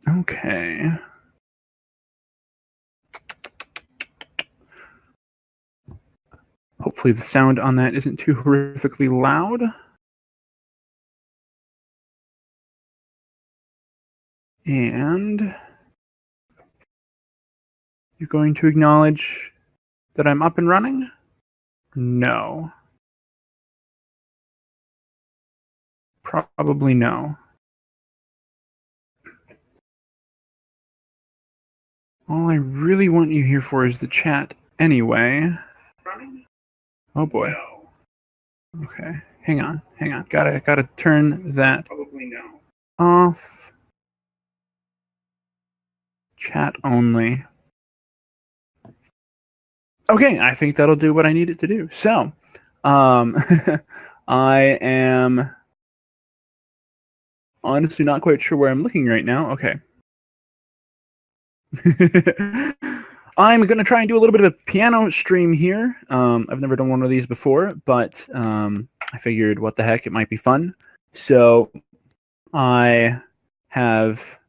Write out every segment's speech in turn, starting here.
Okay. Hopefully the sound on that isn't too horrifically loud. And you're going to acknowledge that I'm up and running? No. Probably no. All I really want you here for is the chat anyway. Oh boy. Okay, hang on. Gotta turn that off. Chat only. Okay, I think that'll do what I need it to do. So, I am honestly not quite sure where I'm looking right now. Okay. I'm going to try and do a little bit of a piano stream here. I've never done one of these before, but I figured what the heck, it might be fun. So I have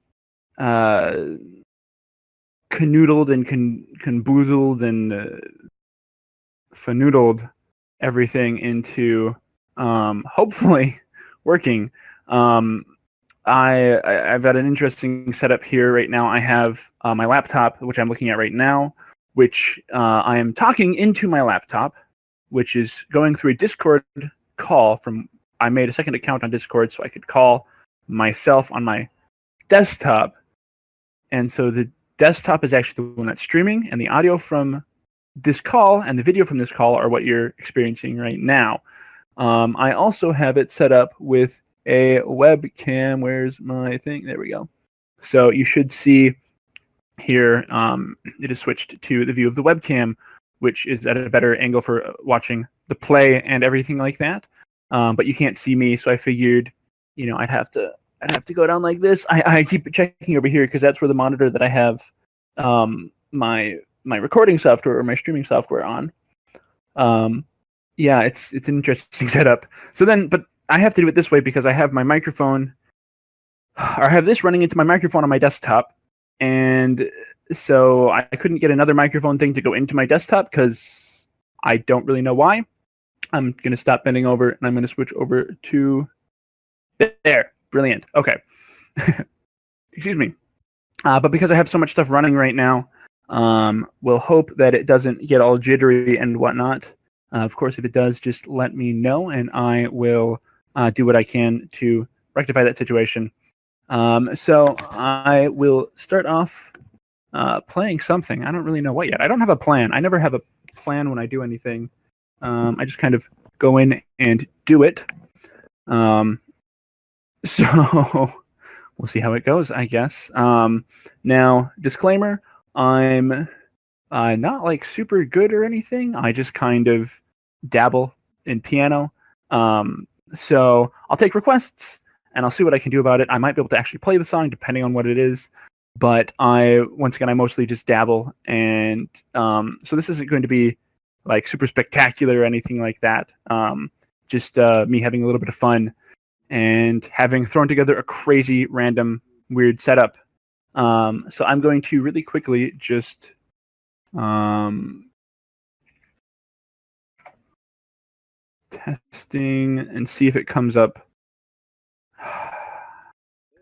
canoodled and conboodled and fanoodled everything into hopefully working. I've got an interesting setup here right now. I have my laptop, which I'm looking at right now, which I am talking into my laptop, which is going through a Discord call from. I made a second account on Discord so I could call myself on my desktop, and so the desktop is actually the one that's streaming, and the audio from this call and the video from this call are what you're experiencing right now. I also have it set up with a webcam. Where's my thing? There we go. So you should see here it is switched to the view of the webcam, which is at a better angle for watching the play and everything like that. But you can't see me, so I figured, I'd have to go down like this. I keep checking over here because that's where the monitor that I have my recording software or my streaming software on. Yeah, it's an interesting setup. So then, but I have to do it this way because I have my microphone, or I have this running into my microphone on my desktop, and so I couldn't get another microphone thing to go into my desktop because I don't really know why. I'm going to stop bending over, and I'm going to switch over to there. Brilliant. Okay. Excuse me. But because I have so much stuff running right now, we'll hope that it doesn't get all jittery and whatnot. Of course, if it does, just let me know, and I will do what I can to rectify that situation. So I will start off playing something. I don't really know what yet. I don't have a plan. I never have a plan when I do anything. I just kind of go in and do it. So we'll see how it goes, I guess. Now, disclaimer, I'm not like super good or anything. I just kind of dabble in piano. So I'll take requests and I'll see what I can do about it. I might be able to actually play the song depending on what it is. But I mostly just dabble. And so this isn't going to be like super spectacular or anything like that. Just me having a little bit of fun and having thrown together a crazy, random, weird setup. So I'm going to really quickly just testing and see if it comes up.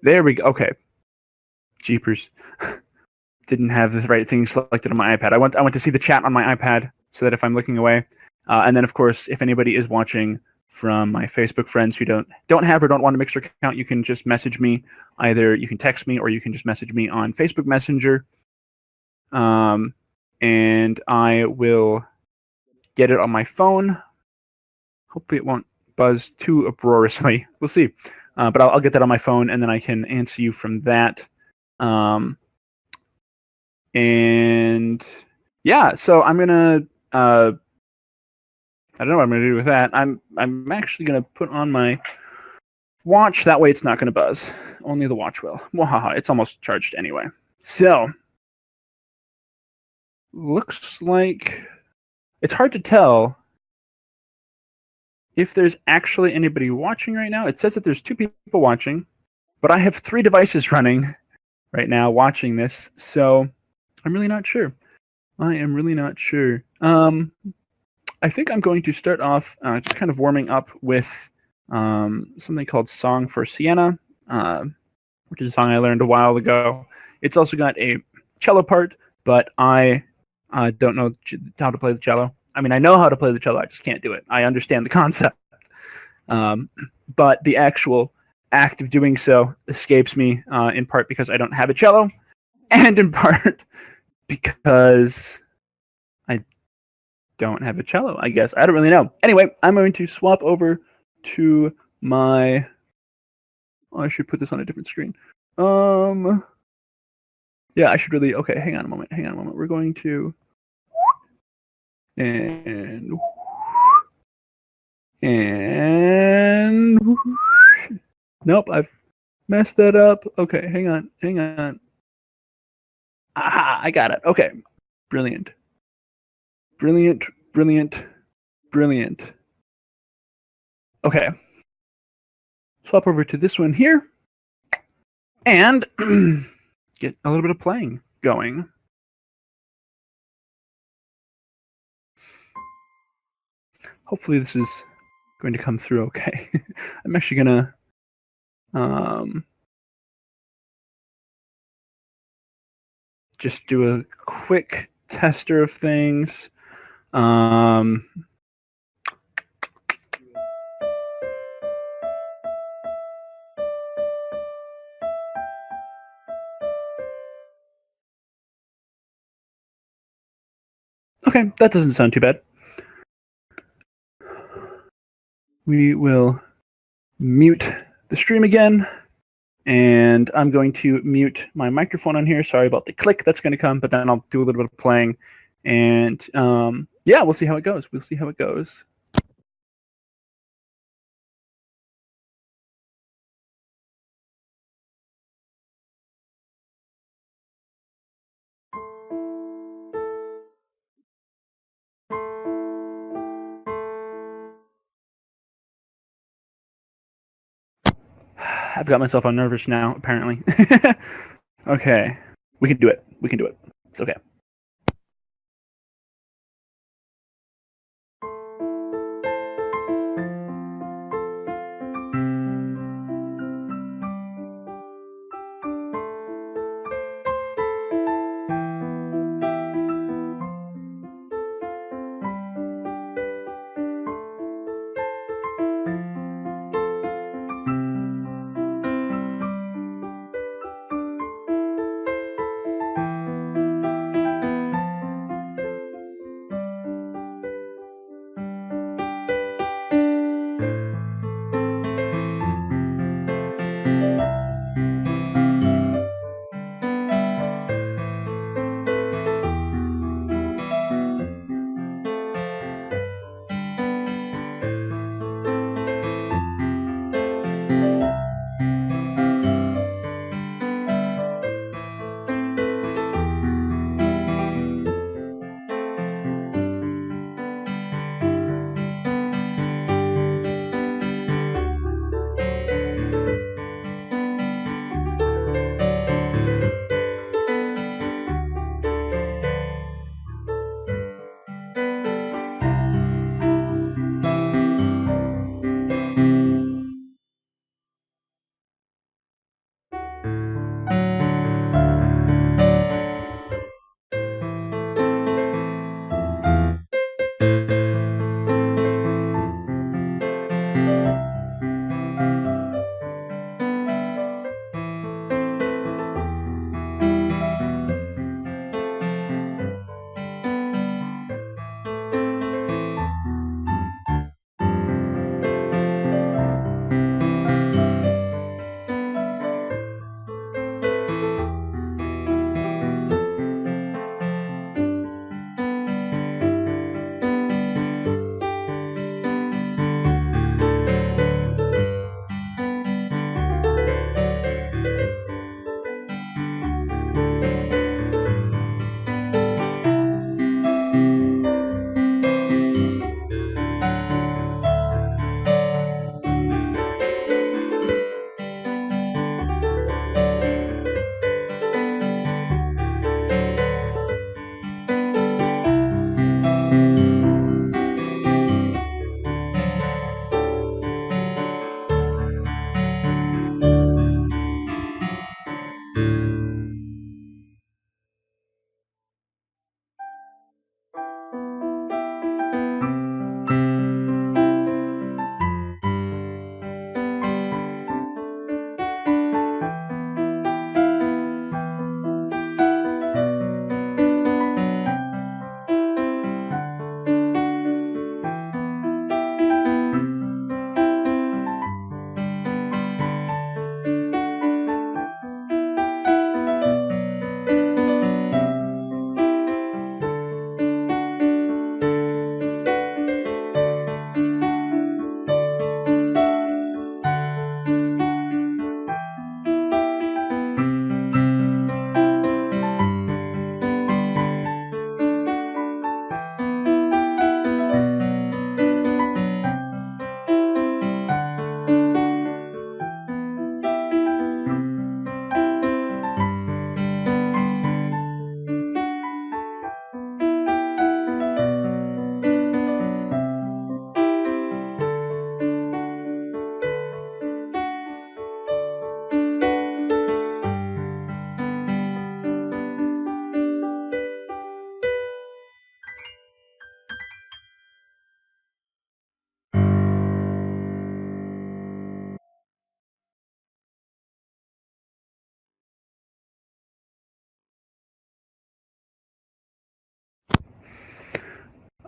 There we go. Okay. Jeepers. Didn't have the right thing selected on my iPad. I want to see the chat on my iPad so that if I'm looking away. And then, of course, if anybody is watching from my Facebook friends who don't have or don't want a Mixer account, you can just message me. Either you can text me or you can just message me on Facebook Messenger. And I will get it on my phone. Hopefully it won't buzz too uproariously. We'll see. But I'll get that on my phone, and then I can answer you from that. And yeah, so I'm gonna I don't know what I'm gonna do with that. I'm actually gonna put on my watch. That way, it's not gonna buzz. Only the watch will. Wahaha! It's almost charged anyway. So looks like it's hard to tell if there's actually anybody watching right now. It says that there's 2 people watching, but I have 3 devices running right now watching this, so I'm really not sure. I am really not sure. I think I'm going to start off just kind of warming up with something called Song for Sienna, which is a song I learned a while ago. It's also got a cello part, but I don't know how to play the cello. I mean, I know how to play the cello, I just can't do it. I understand the concept. But the actual act of doing so escapes me, in part because I don't have a cello, and in part because I don't have a cello, I guess. I don't really know. Anyway, I'm going to swap over to my... Oh, I should put this on a different screen. Yeah, I should really... Okay, hang on a moment. We're going to... And nope, I've messed that up. Okay, hang on. Aha, I got it. Okay. Brilliant. Okay. Swap over to this one here and get a little bit of playing going. Hopefully this is going to come through okay. I'm actually gonna just do a quick tester of things. Okay, that doesn't sound too bad. We will mute the stream again, and I'm going to mute my microphone on here. Sorry about the click that's going to come, but then I'll do a little bit of playing, and yeah, we'll see how it goes. I've got myself on nervous now, apparently. Okay, we can do it. It's okay.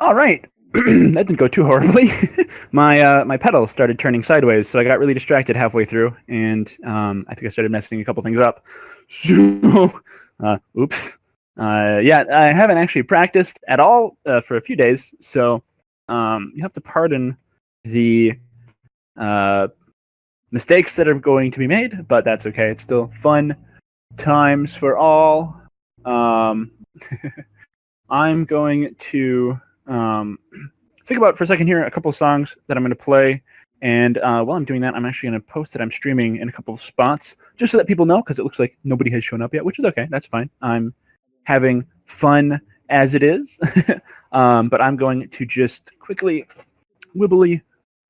All right. That didn't go too horribly. My pedal started turning sideways, so I got really distracted halfway through, and I think I started messing a couple things up. So, oops. Yeah, I haven't actually practiced at all for a few days, so you have to pardon the mistakes that are going to be made, but that's okay. It's still fun times for all. I'm going to think about for a second here a couple of songs that I'm going to play. And while I'm doing that, I'm actually going to post that I'm streaming in a couple of spots just so that people know, because it looks like nobody has shown up yet, which is okay. That's fine. I'm having fun as it is. But I'm going to just quickly wibbly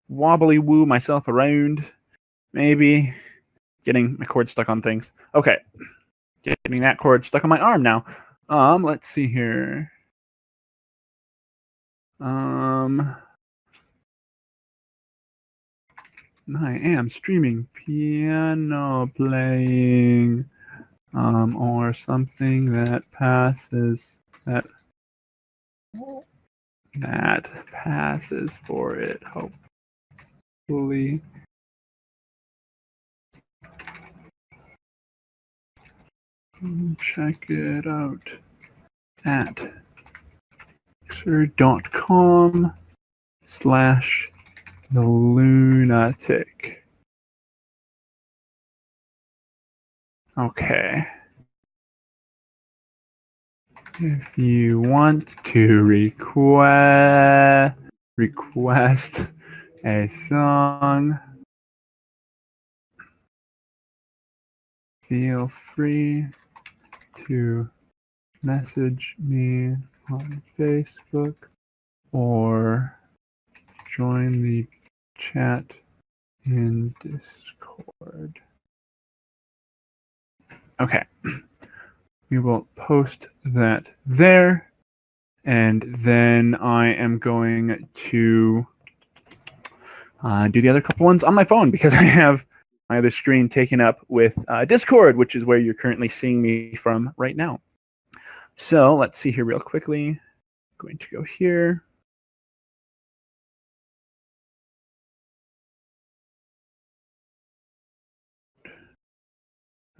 wobbly woo myself around, maybe getting my cord stuck on things. Okay, getting that cord stuck on my arm now. Let's see here. I am streaming piano playing, or something that passes that passes for it, hopefully. Check it out at mixer.com/thelunatic. Okay. If you want to request a song, feel free to message me on Facebook or join the chat in Discord. Okay. We will post that there, and then I am going to do the other couple ones on my phone because I have my other screen taken up with Discord, which is where you're currently seeing me from right now. So let's see here real quickly. I'm going to go here.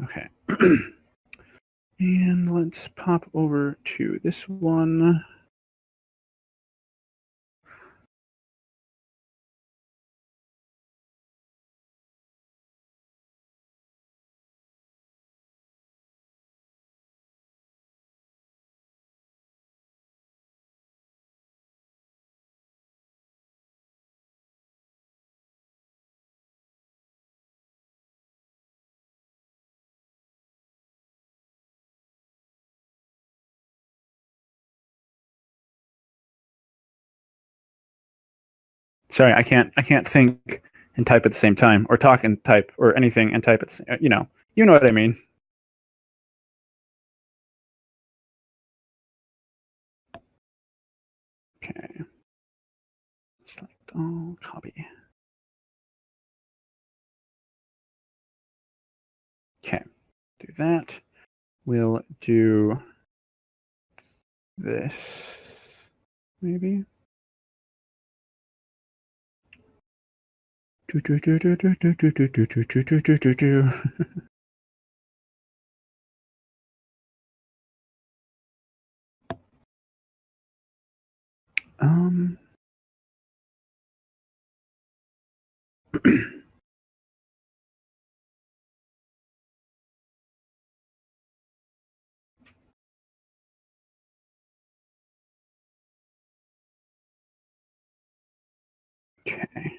Okay. And let's pop over to this one. Sorry, I can't think and type at the same time, or talk and type, or anything and type at the same, you know what I mean. Okay. Select all, copy. Okay, do that. We'll do this, maybe. Okay.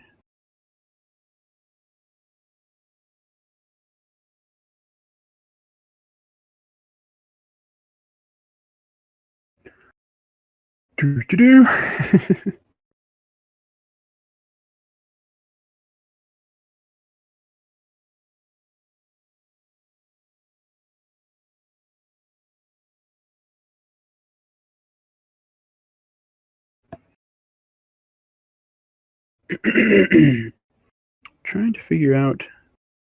Trying to figure out.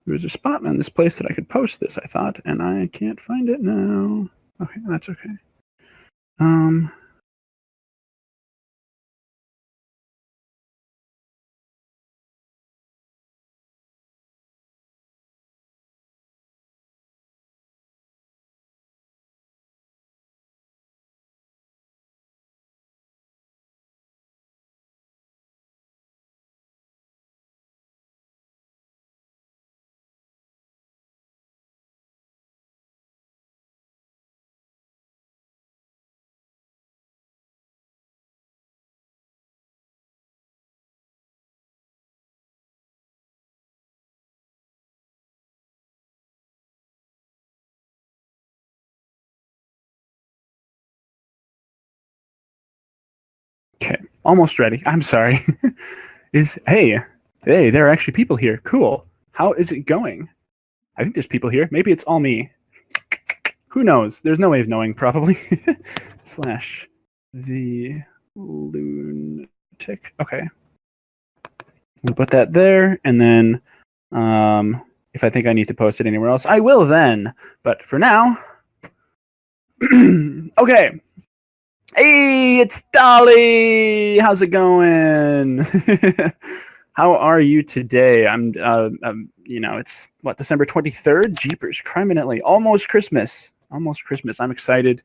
There was a spot on this place that I could post this, I thought, and I can't find it now. Okay, that's okay. Almost ready. I'm sorry. Hey, there are actually people here. Cool. How is it going? I think there's people here. Maybe it's all me. Who knows? There's no way of knowing, probably. Slash the lunatic. Okay. We'll put that there, and then if I think I need to post it anywhere else, I will then. But for now, okay. Hey, it's Dolly. How's it going? How are you today? It's what, December 23rd? Jeepers, criminally, almost Christmas. Almost Christmas. I'm excited.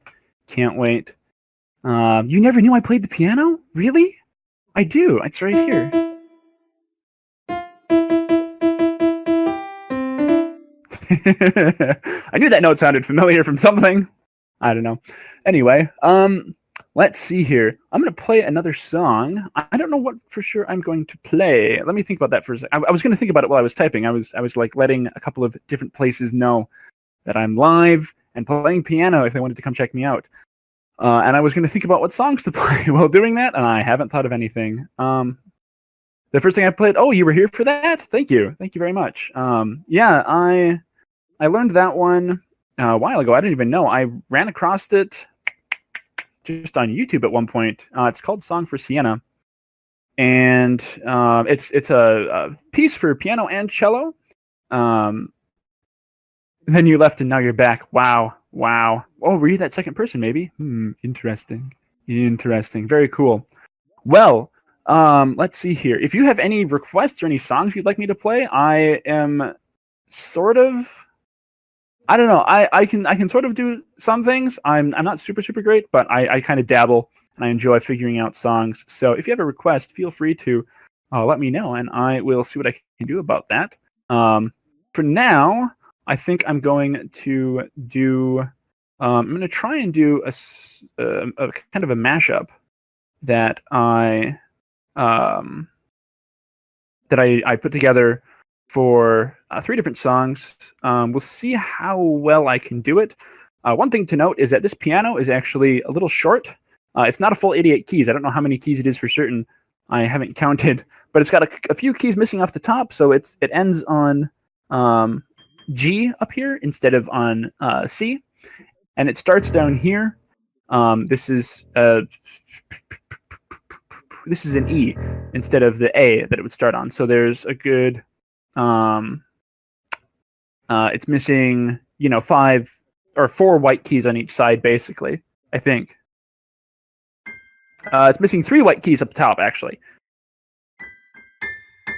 Can't wait. You never knew I played the piano? Really? I do. It's right here. I knew that note sounded familiar from something. I don't know. Anyway, let's see here. I'm going to play another song. I don't know what for sure I'm going to play. Let me think about that for a second. I was going to think about it while I was typing. I was like letting a couple of different places know that I'm live and playing piano if they wanted to come check me out. And I was going to think about what songs to play while doing that, and I haven't thought of anything. The first thing I played, oh, you were here for that? Thank you. Thank you very much. Yeah, I learned that one a while ago. I didn't even know. I ran across it just on YouTube at one point. It's called Song for Sienna. And it's a piece for piano and cello. Then you left and now you're back. Wow. Oh, were you that second person maybe? Interesting. Very cool. Well, let's see here. If you have any requests or any songs you'd like me to play, I am sort of, I don't know. I can sort of do some things. I'm not super great, but I kind of dabble and I enjoy figuring out songs. So if you have a request, feel free to let me know and I will see what I can do about that. For now, I think I'm going to do. I'm going to try and do a kind of a mashup that I put together for 3 different songs. We'll see how well I can do it. One thing to note is that this piano is actually a little short. It's not a full 88 keys. I don't know how many keys it is for certain. I haven't counted, but it's got a few keys missing off the top, so it ends on G up here instead of on C, and it starts down here. This is an E instead of the A that it would start on. So there's a good, it's missing, 5 or 4 white keys on each side, basically, I think. It's missing 3 white keys up top, actually.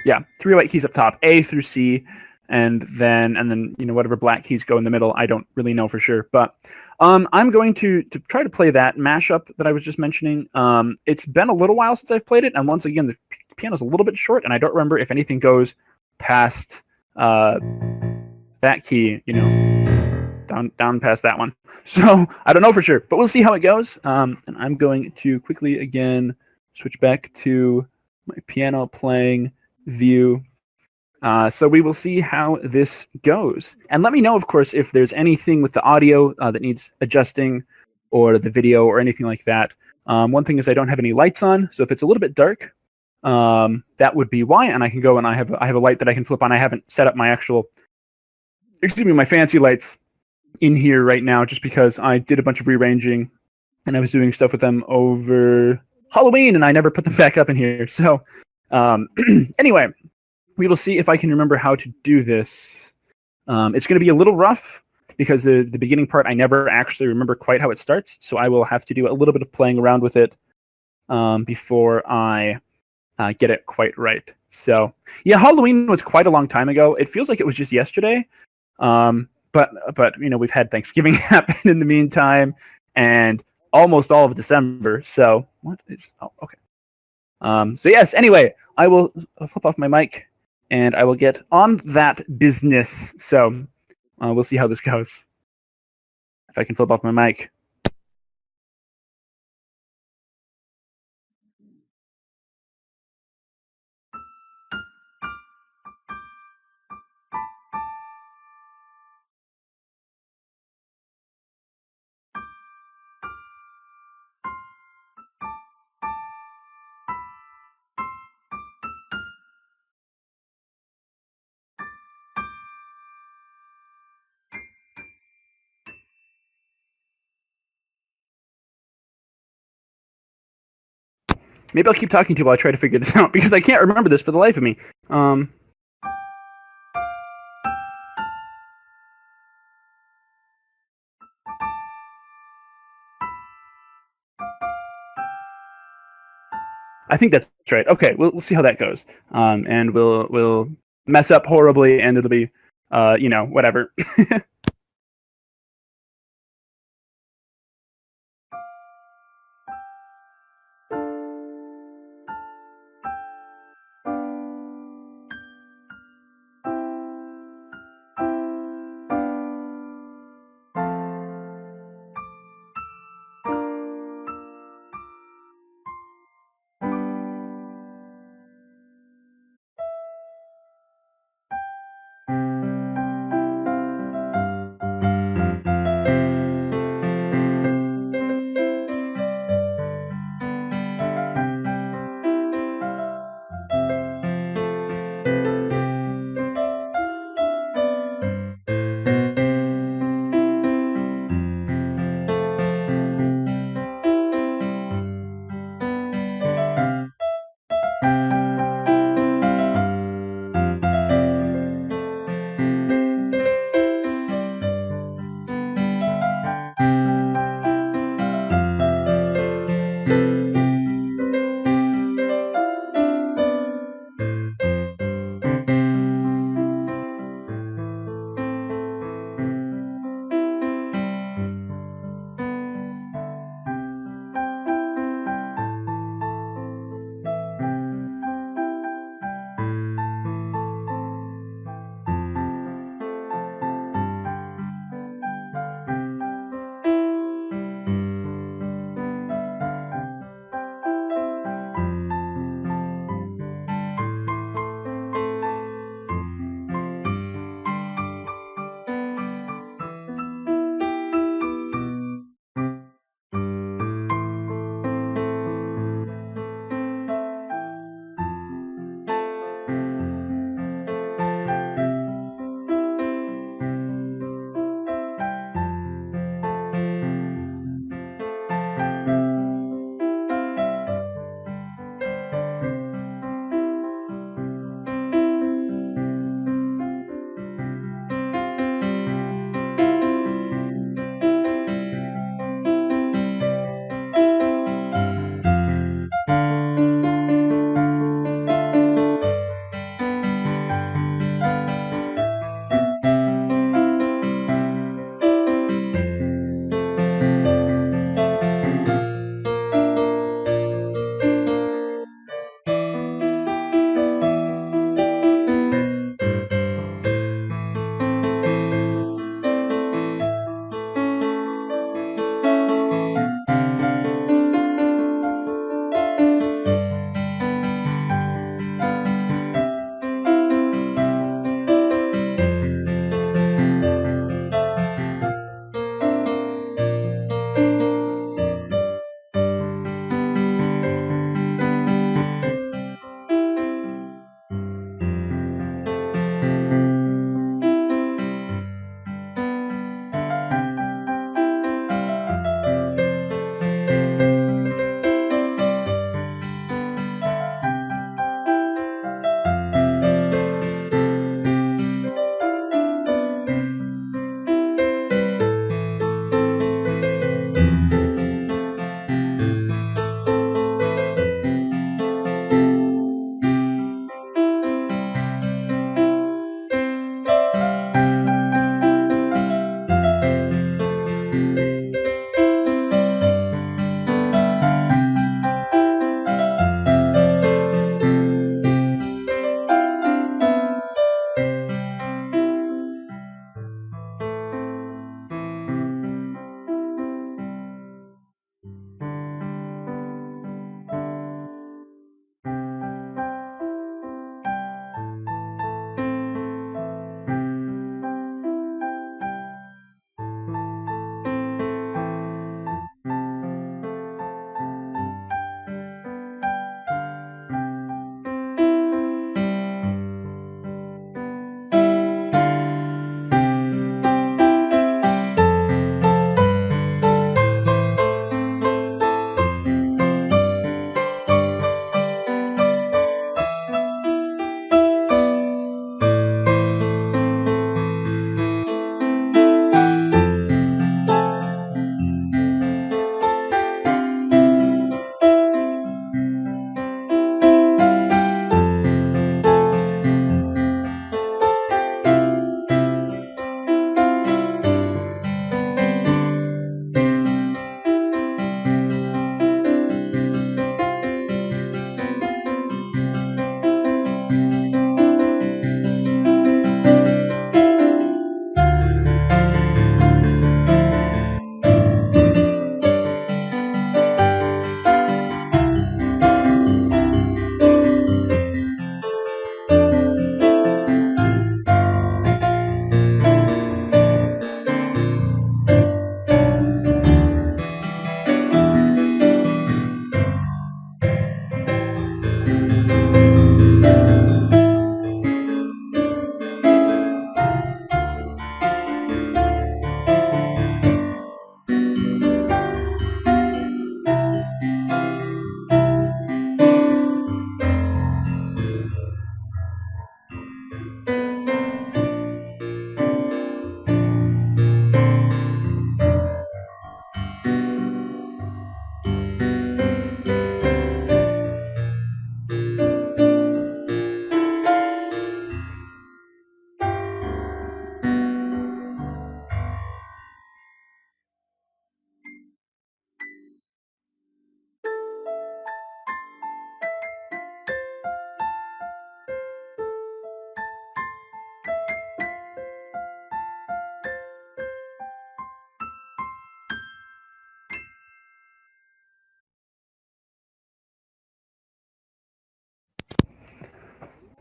Yeah, 3 white keys up top, A through C, and then whatever black keys go in the middle. I don't really know for sure, but I'm going to try to play that mashup that I was just mentioning. It's been a little while since I've played it, and once again, the piano's a little bit short, and I don't remember if anything goes past that key, down past that one. So I don't know for sure, but we'll see how it goes. And I'm going to quickly again switch back to my piano playing view. So we will see how this goes. And let me know, of course, if there's anything with the audio that needs adjusting or the video or anything like that. One thing is I don't have any lights on, so if it's a little bit dark, that would be why. And I can go and I have a light that I can flip on. I haven't set up my my fancy lights in here right now just because I did a bunch of rearranging and I was doing stuff with them over Halloween and I never put them back up in here. So anyway, we will see if I can remember how to do this. It's going to be a little rough because the beginning part, I never actually remember quite how it starts. So I will have to do a little bit of playing around with it before I get it quite right. So yeah, Halloween was quite a long time ago. It feels like it was just yesterday. But we've had Thanksgiving happen in the meantime and almost all of December. So okay. So yes, anyway, I will flip off my mic and I will get on that business. So we'll see how this goes. If I can flip off my mic. Maybe I'll keep talking to you while I try to figure this out, because I can't remember this for the life of me. I think that's right. Okay, we'll see how that goes. And we'll mess up horribly, and it'll be, whatever.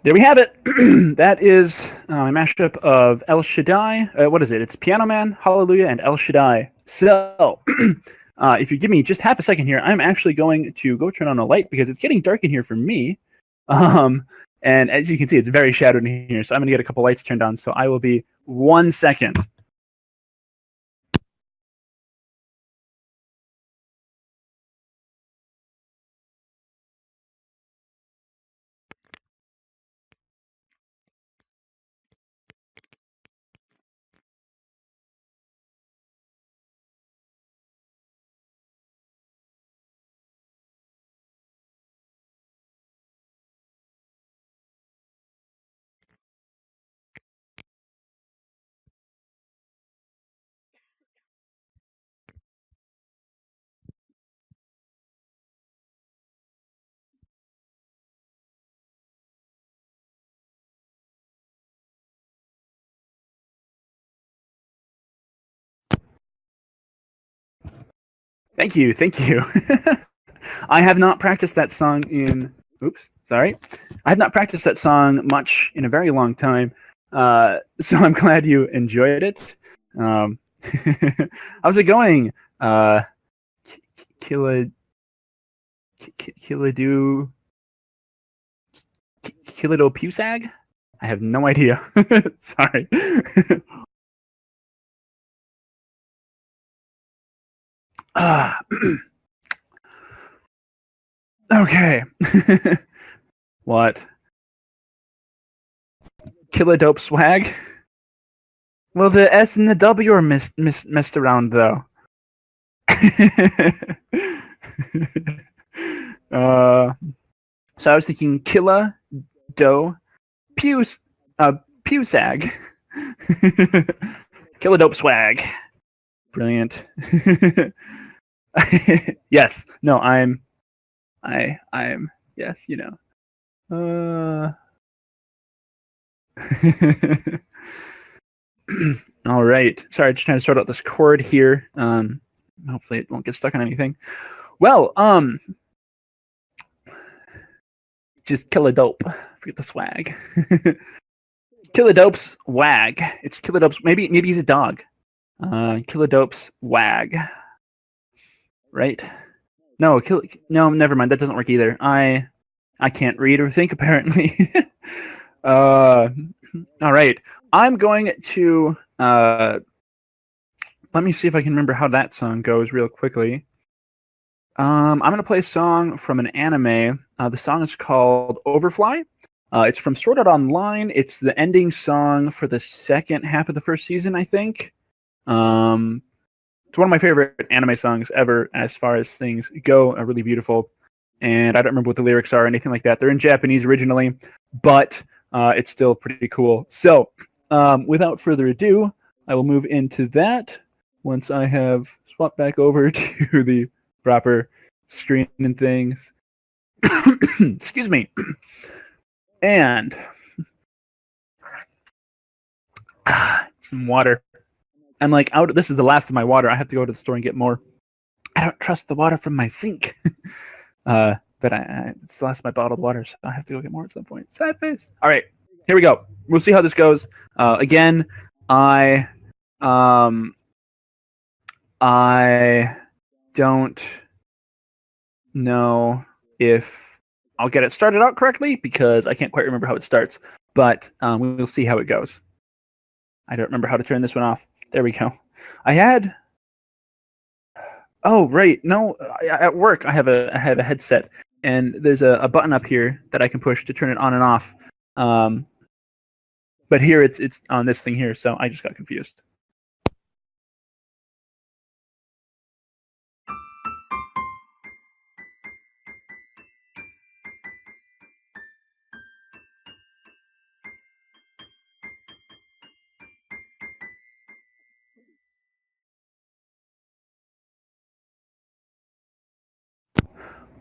There we have it. That is a mashup of El Shaddai. What is it? It's Piano Man, Hallelujah, and El Shaddai. So, if you give me just half a second here, I'm actually going to go turn on a light because it's getting dark in here for me. And as you can see, it's very shadowed in here. So I'm going to get a couple lights turned on. So I will be 1 second. Thank you. Thank you. I have not practiced that song in. Oops, sorry. I have not practiced that song much in a very long time. So I'm glad you enjoyed it. How's it going? Killadoo. Killado Pusag? I have no idea. Sorry. Okay. What? Killadope swag? Well, the S and the W are messed around, though. So I was thinking Killa, Do, Pusag. Killadope swag. Brilliant. Yes. No, I'm. Yes, you know. All right. Sorry, just trying to sort out this chord here. Hopefully it won't get stuck on anything. Well, just Killadope. Forget the swag. Killadope's wag. It's Killadope's. Maybe he's a dog. Killadope's wag. Right? No, no, never mind. That doesn't work either. I can't read or think apparently. All right. I'm going to let me see if I can remember how that song goes real quickly. I'm going to play a song from an anime. The song is called Overfly. It's from Sword Art Online. It's the ending song for the second half of the first season, I think. It's one of my favorite anime songs ever as far as things go. Really beautiful. And I don't remember what the lyrics are or anything like that. They're in Japanese originally, but it's still pretty cool. So without further ado, I will move into that once I have swapped back over to the proper screen and things. Excuse me. And some water. I'm like, this is the last of my water. I have to go to the store and get more. I don't trust the water from my sink. But it's the last of my bottled water, so I have to go get more at some point. Sad face. All right, here we go. We'll see how this goes. Again, I don't know if I'll get it started out correctly because I can't quite remember how it starts. But we'll see how it goes. I don't remember how to turn this one off. There we go. I had. Oh right, no. At work, I have a headset, and there's a button up here that I can push to turn it on and off. But here it's on this thing here, so I just got confused.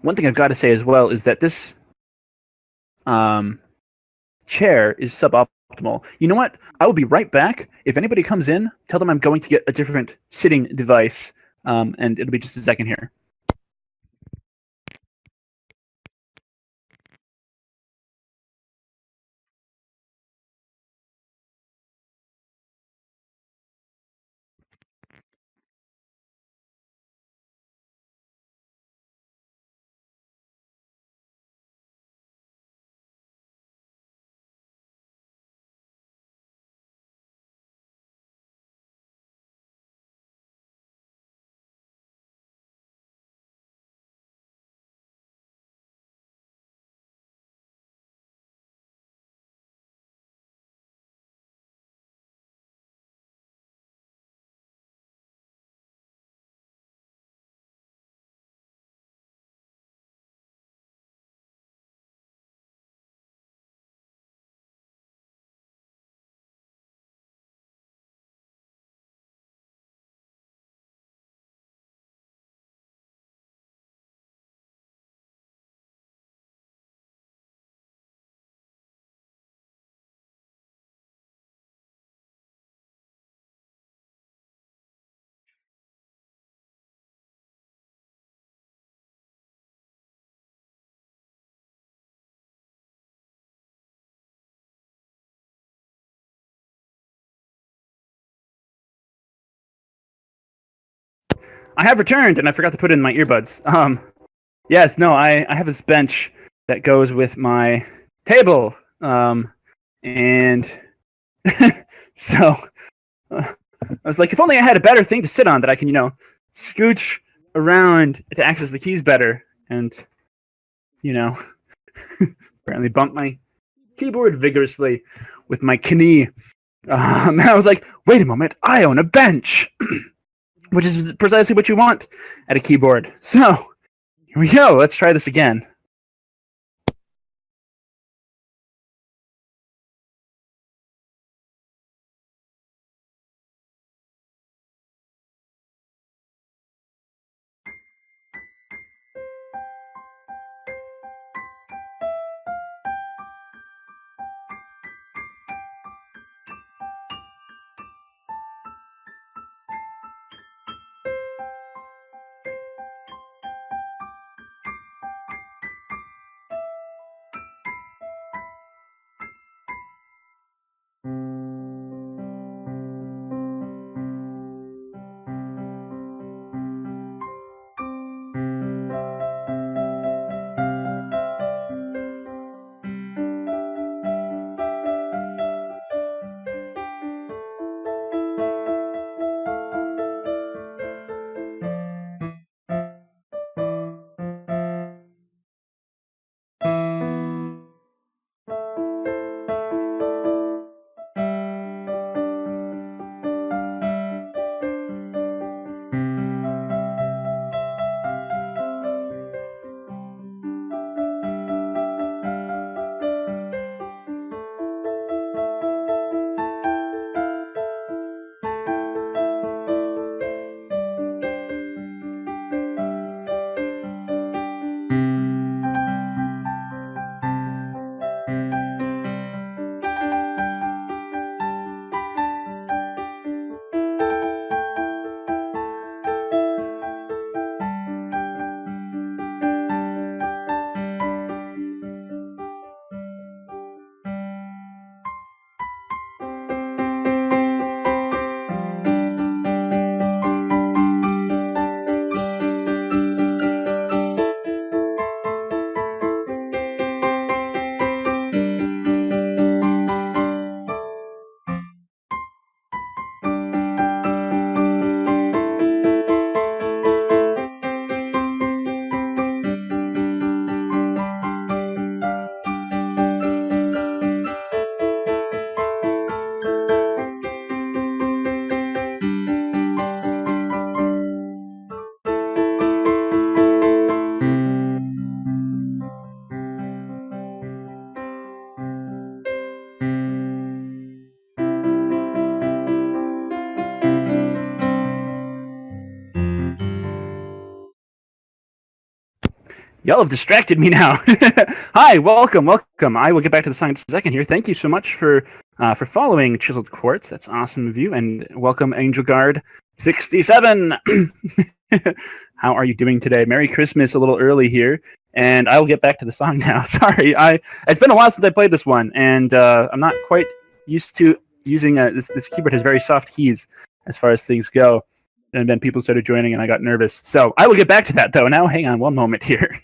One thing I've got to say as well is that this chair is suboptimal. You know what? I will be right back. If anybody comes in, tell them I'm going to get a different sitting device, and it'll be just a second here. I have returned, and I forgot to put in my earbuds. Yes, no, I have this bench that goes with my table, and so I was like, if only I had a better thing to sit on that I can, scooch around to access the keys better, and apparently bump my keyboard vigorously with my knee. And I was like, wait a moment, I own a bench, which is precisely what you want at a keyboard. So here we go. Let's try this again. Y'all have distracted me now. Hi, welcome. I will get back to the song in just a second here. Thank you so much for following Chiseled Quartz. That's awesome of you. And welcome, Angel Guard 67. How are you doing today? Merry Christmas a little early here. And I will get back to the song now. Sorry, it's been a while since I played this one, and I'm not quite used to using this keyboard has very soft keys as far as things go. And then people started joining, and I got nervous. So I will get back to that, though. Now, hang on one moment here.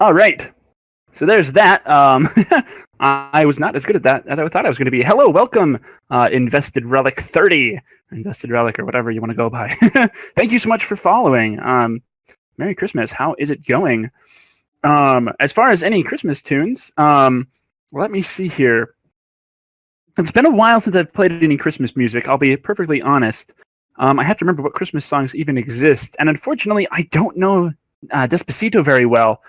All right. So there's that. I was not as good at that as I thought I was going to be. Hello, welcome, Invested Relic 30, Invested Relic, or whatever you want to go by. Thank you so much for following. Merry Christmas. How is it going? As far as any Christmas tunes, let me see here. It's been a while since I've played any Christmas music. I'll be perfectly honest. I have to remember what Christmas songs even exist, and unfortunately, I don't know Despacito very well.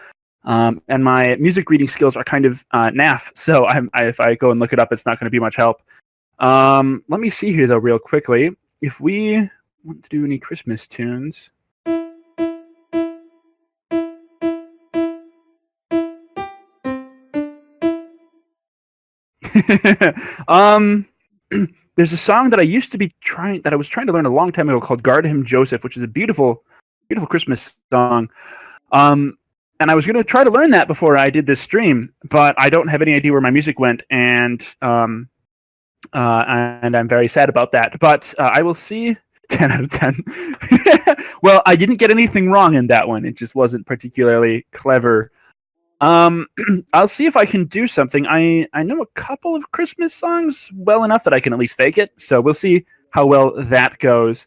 And my music reading skills are kind of naff, so if I go and look it up, it's not going to be much help. Let me see here, though, real quickly. If we want to do any Christmas tunes... There's a song that I was trying to learn a long time ago called "Guard Him, Joseph," which is a beautiful, beautiful Christmas song. And I was going to try to learn that before I did this stream, but I don't have any idea where my music went, and I'm very sad about that. But I will see. 10 out of 10. Well, I didn't get anything wrong in that one. It just wasn't particularly clever. I'll see if I can do something. I know a couple of Christmas songs well enough that I can at least fake it. So we'll see how well that goes.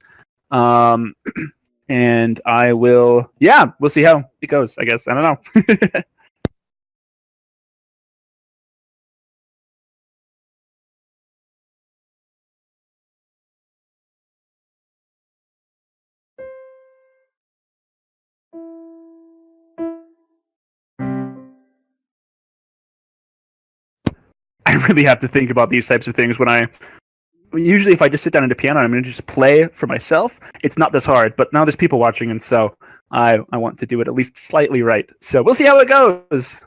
And I will, we'll see how it goes, I guess. I don't know. I really have to think about these types of things usually if I just sit down at a piano and I'm going to just play for myself, it's not this hard. But now there's people watching, and so I want to do it at least slightly right. So we'll see how it goes.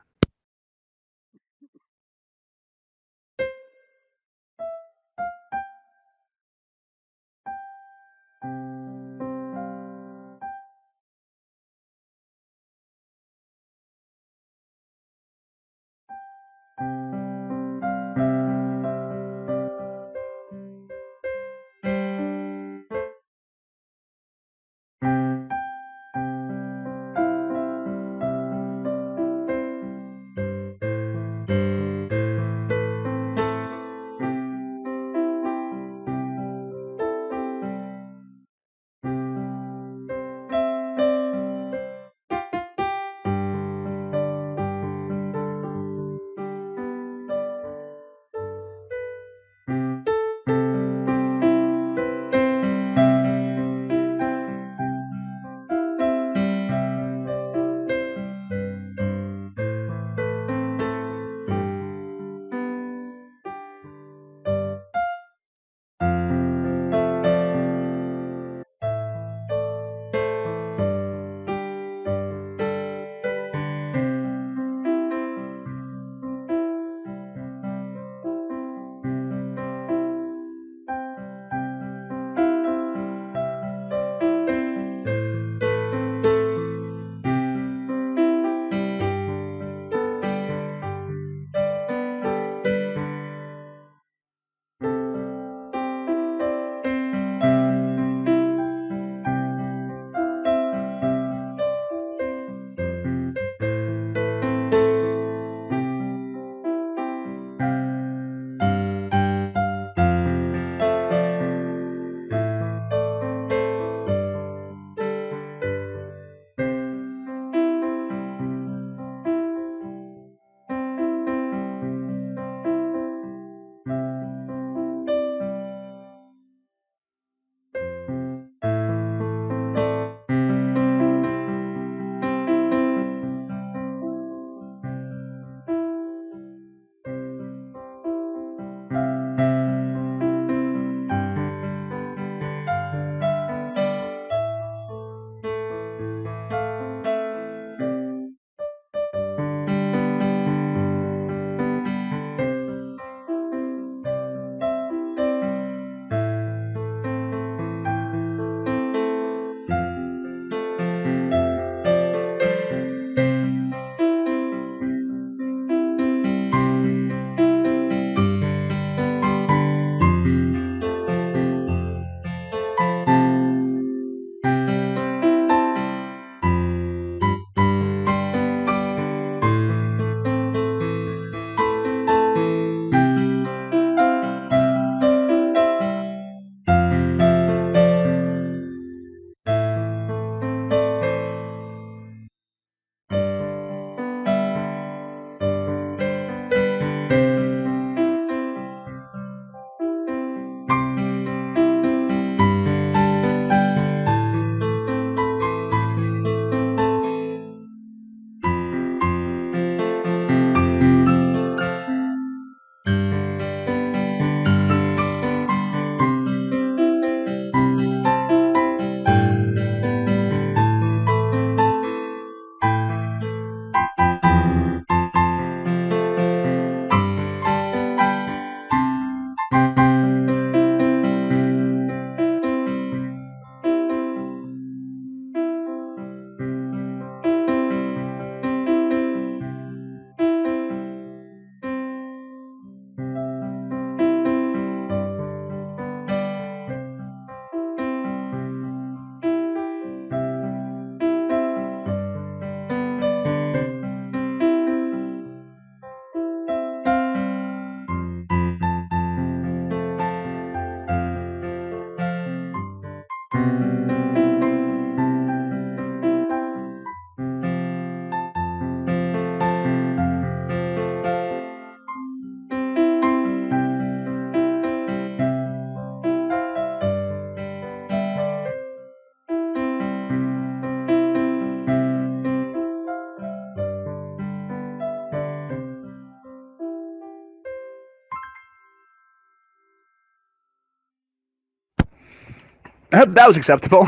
I hope that was acceptable.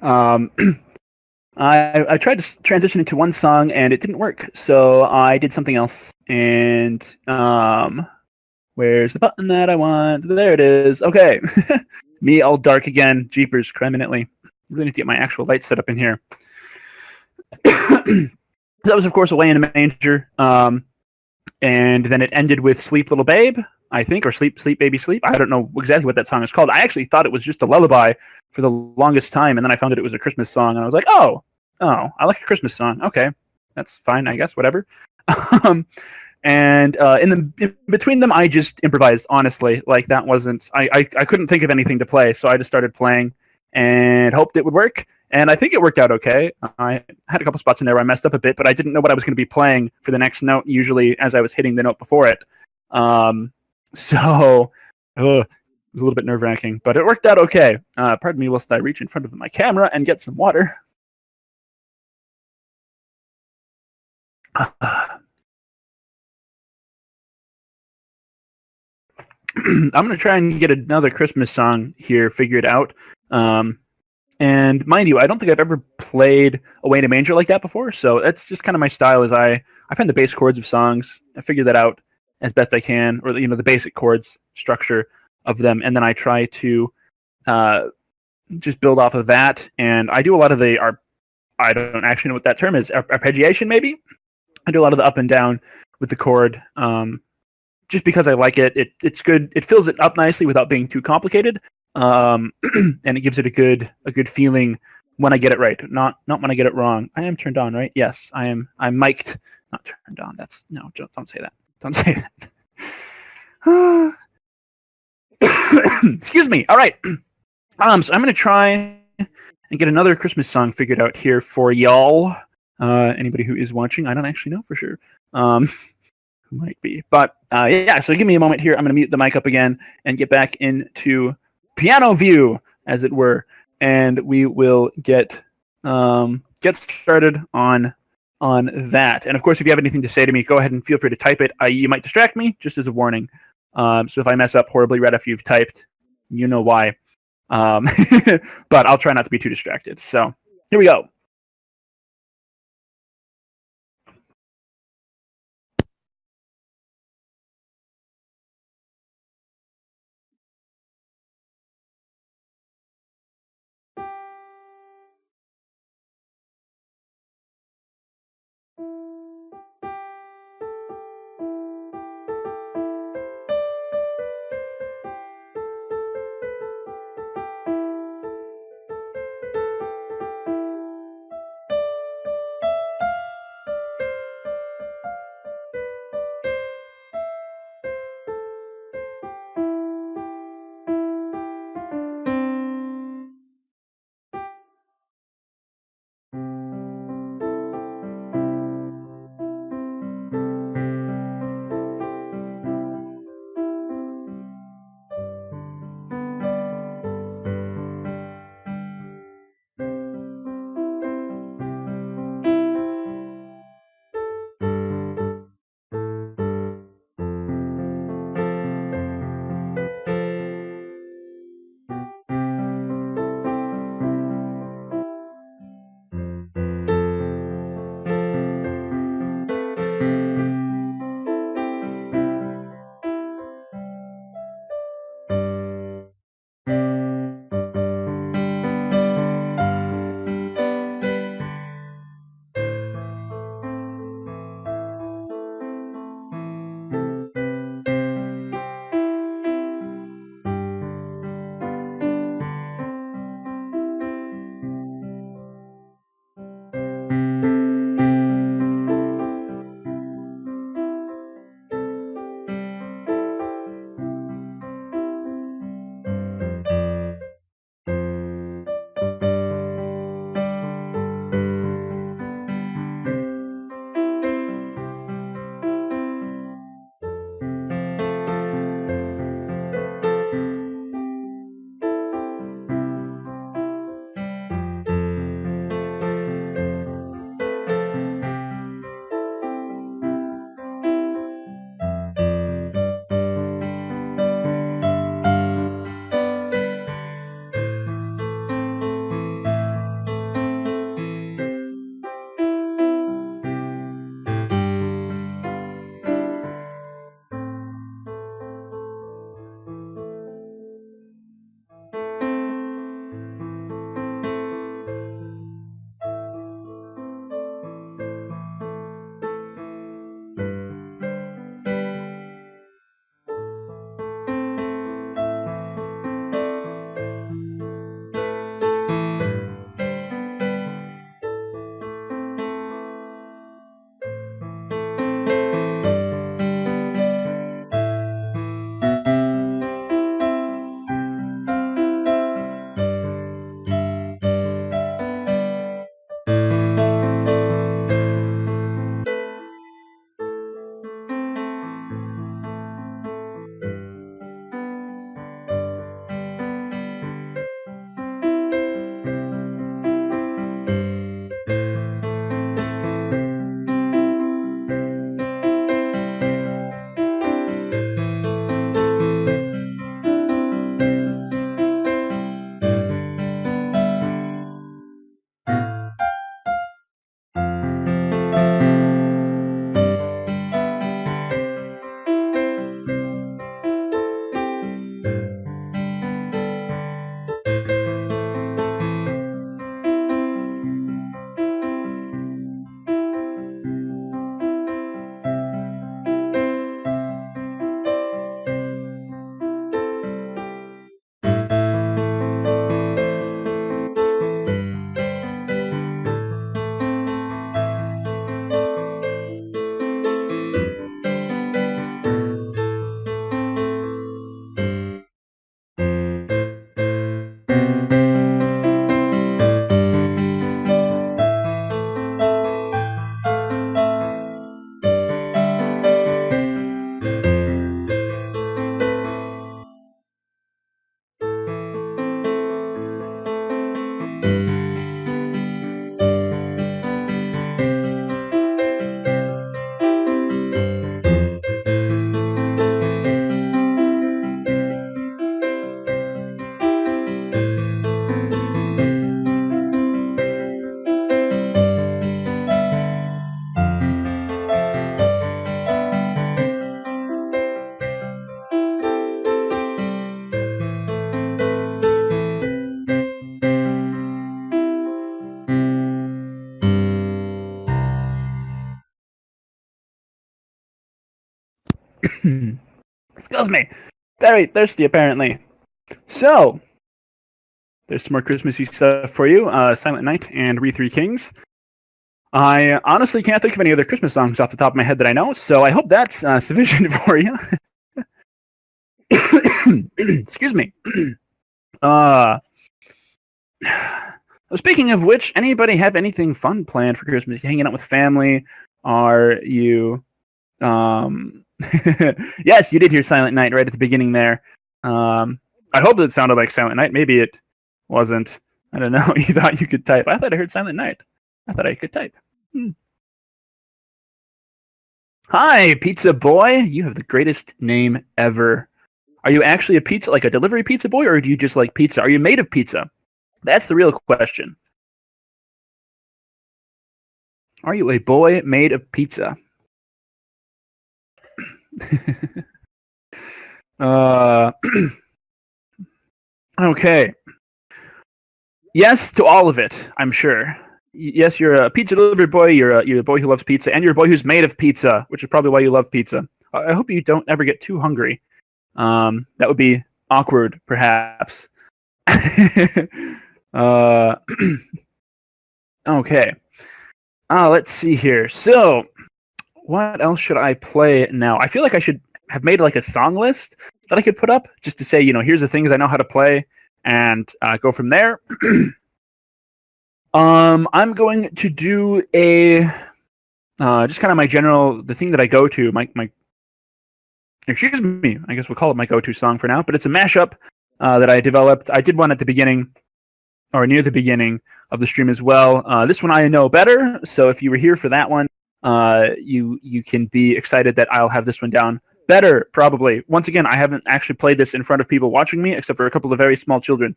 um, I tried to transition into one song and it didn't work, so I did something else. And where's the button that I want? There it is. Okay, me all dark again. Jeepers, criminally. Really need to get my actual light set up in here. That was, of course, Away in a Manger. And then it ended with Sleep Little Babe, I think, or Sleep Baby Sleep. I don't know exactly what that song is called. I actually thought it was just a lullaby for the longest time, and then I found out it was a Christmas song, and I was like, oh, I like a Christmas song. Okay, that's fine, I guess, whatever. And in between them, I just improvised, honestly. Like, that wasn't, I couldn't think of anything to play, so I just started playing and hoped it would work. And I think it worked out okay. I had a couple spots in there where I messed up a bit, but I didn't know what I was going to be playing for the next note, usually as I was hitting the note before it. So it was a little bit nerve-wracking, but it worked out okay. Pardon me whilst I reach in front of my camera and get some water. I'm going to try and get another Christmas song here figured out. And mind you, I don't think I've ever played Away in a Manger like that before, so that's just kind of my style. Is I find the bass chords of songs, I figure that out as best I can, or the basic chords structure of them, and then I try to just build off of that. And I do a lot of I don't actually know what that term is, arpeggiation maybe. I do a lot of the up and down with the chord, just because I like it. It's good. It fills it up nicely without being too complicated. And it gives it a good feeling when I get it right, not when I get it wrong. I am turned on, right? Yes, I am. I'm mic'd, not turned on. That's no, don't say that. Don't say that. Excuse me. All right. So I'm gonna try and get another Christmas song figured out here for y'all. Anybody who is watching, I don't actually know for sure. Who might be, but yeah. So give me a moment here. I'm gonna mute the mic up again and get back into piano view, as it were, and we will get started on that. And of course, if you have anything to say to me, go ahead and feel free to type it. You might distract me, just as a warning. So if I mess up horribly right after you've typed, you know why. But I'll try not to be too distracted. So here we go. Excuse me. Very thirsty, apparently. So, there's some more Christmassy stuff for you. Silent Night and We Three Kings. I honestly can't think of any other Christmas songs off the top of my head that I know, so I hope that's sufficient for you. Excuse me. Speaking of which, anybody have anything fun planned for Christmas? Hanging out with family? Are you... Yes, you did hear Silent Night right at the beginning there. I hope it sounded like Silent Night. Maybe it wasn't. I don't know. You thought you could type. I thought I heard Silent Night. I thought I could type. Hi, Pizza Boy. You have the greatest name ever. Are you actually a pizza, like a delivery pizza boy, or do you just like pizza? Are you made of pizza? That's the real question. Are you a boy made of pizza? Okay. Yes to all of it, I'm sure. Yes, you're a pizza delivery boy, you're a boy who loves pizza, and you're a boy who's made of pizza, which is probably why you love pizza. I hope you don't ever get too hungry. That would be awkward, perhaps. Okay. Let's see here. So, what else should I play now? I feel like I should have made like a song list that I could put up just to say, here's the things I know how to play, and go from there. I'm going to do a just kind of my general, the thing that I go to, my excuse me, I guess we'll call it my go-to song for now, but it's a mashup that I developed. I did one at the beginning, or near the beginning of the stream as well. This one I know better, so if you were here for that one, you can be excited that I'll have this one down better, probably. Once again, I haven't actually played this in front of people watching me, except for a couple of very small children.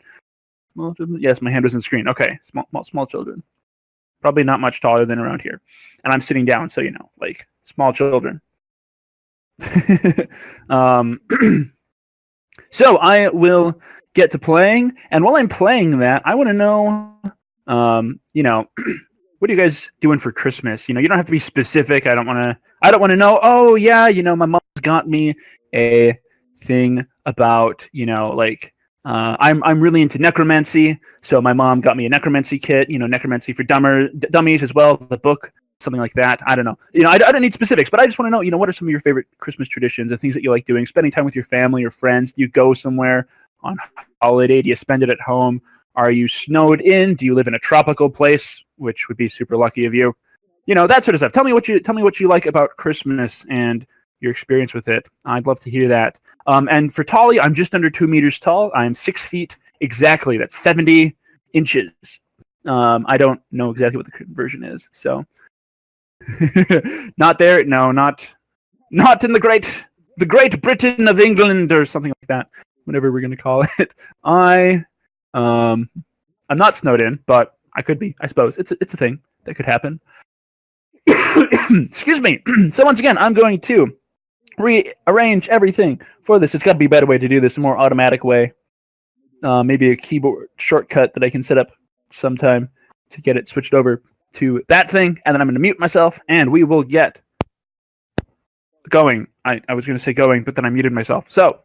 Small children? Yes, my hand was on screen. Okay, small children. Probably not much taller than around here. And I'm sitting down, so, like, small children. So I will get to playing, and while I'm playing that, I want to know, what are you guys doing for Christmas? You don't have to be specific. I don't want to know, oh yeah, my mom's got me a thing about, like, I'm really into necromancy, so my mom got me a necromancy kit, necromancy for dummies as well, the book, something like that. I don't know. I don't need specifics, but I just want to know, what are some of your favorite Christmas traditions, the things that you like doing, spending time with your family or friends? Do you go somewhere on holiday? Do you spend it at home? Are you snowed in? Do you live in a tropical place, which would be super lucky of you? That sort of stuff. Tell me what you like about Christmas and your experience with it. I'd love to hear that. And for Tolly, I'm just under 2 meters tall. I'm 6 feet exactly. That's 70 inches. I don't know exactly what the conversion is, so not there. No, not in the Great Britain of England or something like that. Whatever we're gonna call it. I'm not snowed in, but I could be. I suppose it's a thing that could happen. Excuse me. So once again, I'm going to rearrange everything for this. It's got to be a better way to do this, a more automatic way. Maybe a keyboard shortcut that I can set up sometime to get it switched over to that thing, and then I'm going to mute myself, and we will get going. I was going to say going, but then I muted myself. So.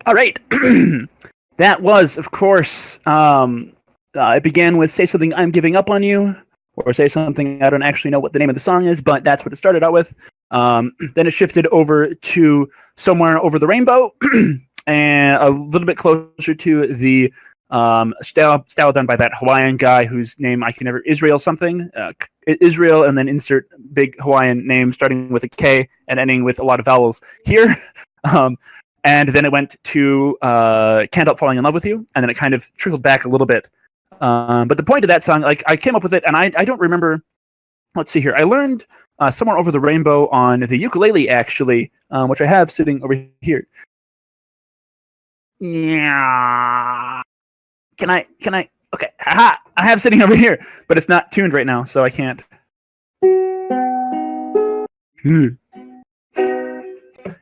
All right. That was, of course, it began with Say Something I'm Giving Up on You, or Say Something I don't actually know what the name of the song is, but that's what it started out with. Then it shifted over to Somewhere Over the Rainbow, and a little bit closer to the style done by that Hawaiian guy whose name I can never, Israel something, Israel, and then insert big Hawaiian name starting with a K and ending with a lot of vowels here. And then it went to Can't Help Falling in Love with You, and then it kind of trickled back a little bit. But the point of that song, like I came up with it, and I don't remember. Let's see here. I learned Somewhere Over the Rainbow on the ukulele, actually, which I have sitting over here. Yeah. Can I? Okay. Aha! I have sitting over here, but it's not tuned right now, so I can't.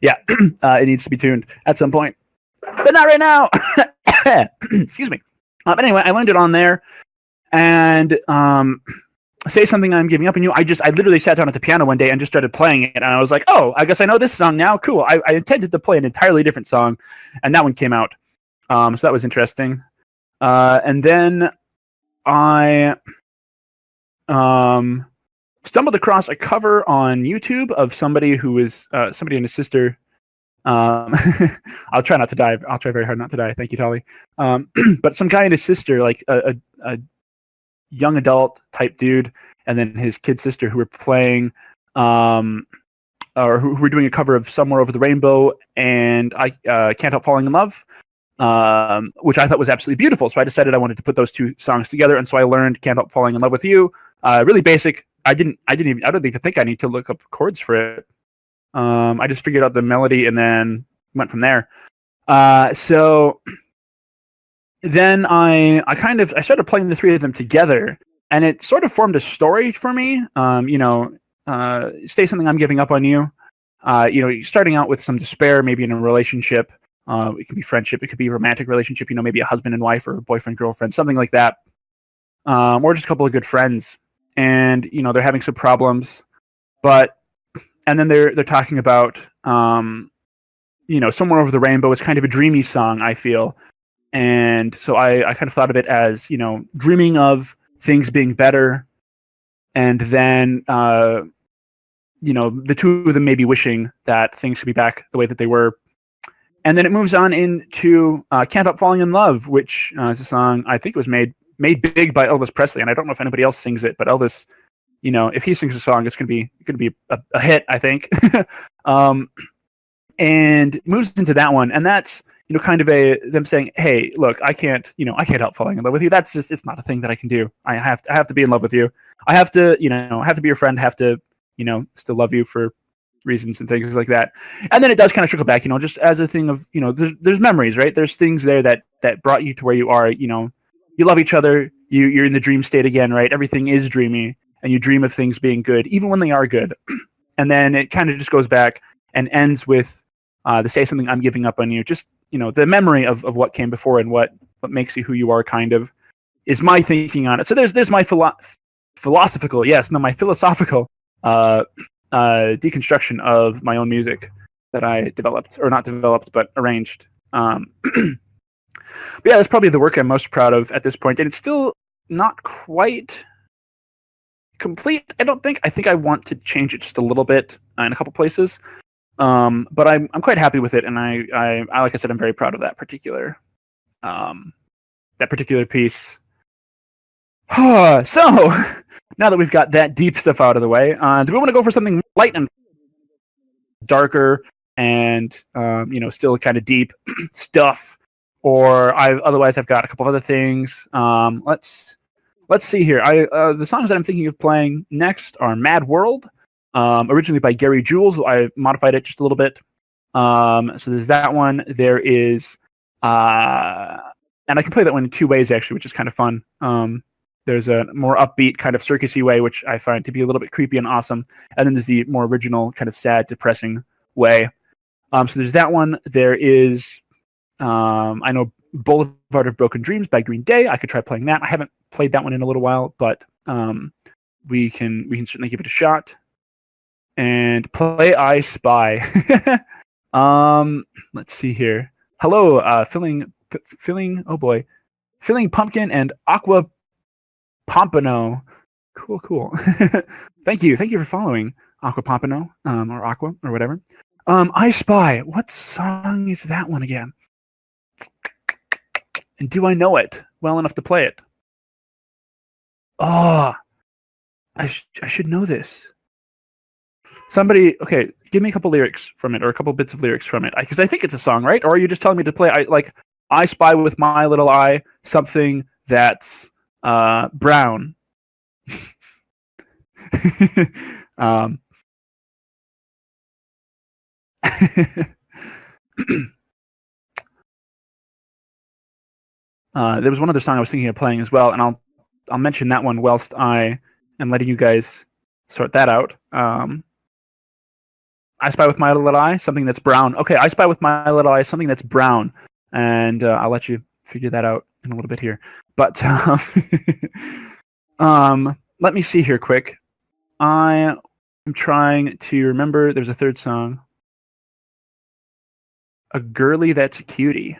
Yeah, it needs to be tuned at some point, but not right now. Excuse me. But anyway, I learned it on there, and Say Something I'm Giving Up on You. I literally sat down at the piano one day and just started playing it, and I was like, oh, I guess I know this song now. Cool. I intended to play an entirely different song, and that one came out. So that was interesting. And then I stumbled across a cover on YouTube of somebody who was somebody and his sister. I'll try not to die. I'll try very hard not to die. Thank you, Tolly. But some guy and his sister, like a young adult type dude, and then his kid sister, who were playing, or who were doing a cover of Somewhere Over the Rainbow and I Can't Help Falling in Love, which I thought was absolutely beautiful. So I decided I wanted to put those two songs together, and so I learned Can't Help Falling in Love with You. Really basic. I don't even think I need to look up chords for it. I just figured out the melody and then went from there. So then I started playing the three of them together, and it sort of formed a story for me. Say Something I'm Giving Up on You. Starting out with some despair, maybe in a relationship. It could be friendship, it could be a romantic relationship. Maybe a husband and wife or a boyfriend girlfriend, something like that, or just a couple of good friends. And they're having some problems, and then they're talking about Somewhere Over the Rainbow is kind of a dreamy song, I feel. And so I kind of thought of it as, dreaming of things being better. And then, the two of them maybe wishing that things could be back the way that they were. And then it moves on into Can't Help Falling in Love, which is a song I think was made big by Elvis Presley. And I don't know if anybody else sings it, but Elvis, if he sings a song, it's going to be a hit, I think. And moves into that one. And that's, kind of them saying, hey, look, I can't help falling in love with you. That's just, it's not a thing that I can do. I have to be in love with you. I have to, have to be your friend, have to, still love you for reasons and things like that. And then it does kind of trickle back, just as a thing of, there's memories, right? There's things there that brought you to where you are. You love each other. You're in the dream state again, right? Everything is dreamy, and you dream of things being good, even when they are good. And then it kind of just goes back and ends with the Say Something I'm Giving Up on You. Just, the memory of what came before and what makes you who you are, kind of, is my thinking on it. So there's my philosophical deconstruction of my own music that I developed, or not developed, but arranged. But yeah, that's probably the work I'm most proud of at this point, and it's still not quite complete, I don't think. I think I want to change it just a little bit in a couple places, but I'm quite happy with it, and I like I said, I'm very proud of that particular piece. So now that we've got that deep stuff out of the way, do we want to go for something light and darker and still kind of deep stuff? Or I've got a couple of other things. Let's see here. The songs that I'm thinking of playing next are Mad World, originally by Gary Jules. I modified it just a little bit. So there's that one. There is, and I can play that one in two ways actually, which is kind of fun. There's a more upbeat kind of circusy way, which I find to be a little bit creepy and awesome. And then there's the more original kind of sad, depressing way. So there's that one. There is, I know Boulevard of Broken Dreams by Green Day. I could try playing that. I haven't played that one in a little while, but we can certainly give it a shot. And play I Spy. Let's see here. Hello, filling. Oh boy, filling pumpkin and aqua pompano. Cool. Thank you for following Aqua Pompano, or Aqua or whatever. I Spy. What song is that one again? And do I know it well enough to play it? Oh, I should know this. Somebody, okay, give me a couple lyrics from it, or a couple bits of lyrics from it, because I think it's a song, right? Or are you just telling me to play? I spy with my little eye something that's brown. There was one other song I was thinking of playing as well, and I'll mention that one whilst I am letting you guys sort that out. I spy with my little eye something that's brown. Okay, I spy with my little eye something that's brown, and I'll let you figure that out in a little bit here. But let me see here quick. I am trying to remember. There's a third song. A girly that's a cutie.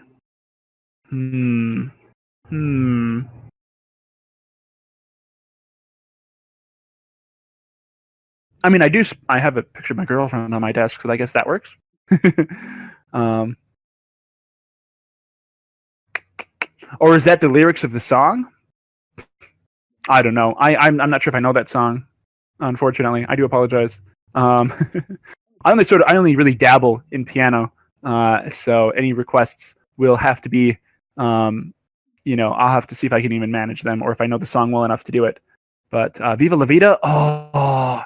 I mean, I have a picture of my girlfriend on my desk, so I guess that works. Or is that the lyrics of the song? I don't know. I'm not sure if I know that song. Unfortunately, I do apologize. I only really dabble in piano, so any requests will have to be, I'll have to see if I can even manage them, or if I know the song well enough to do it. But Viva La Vida, I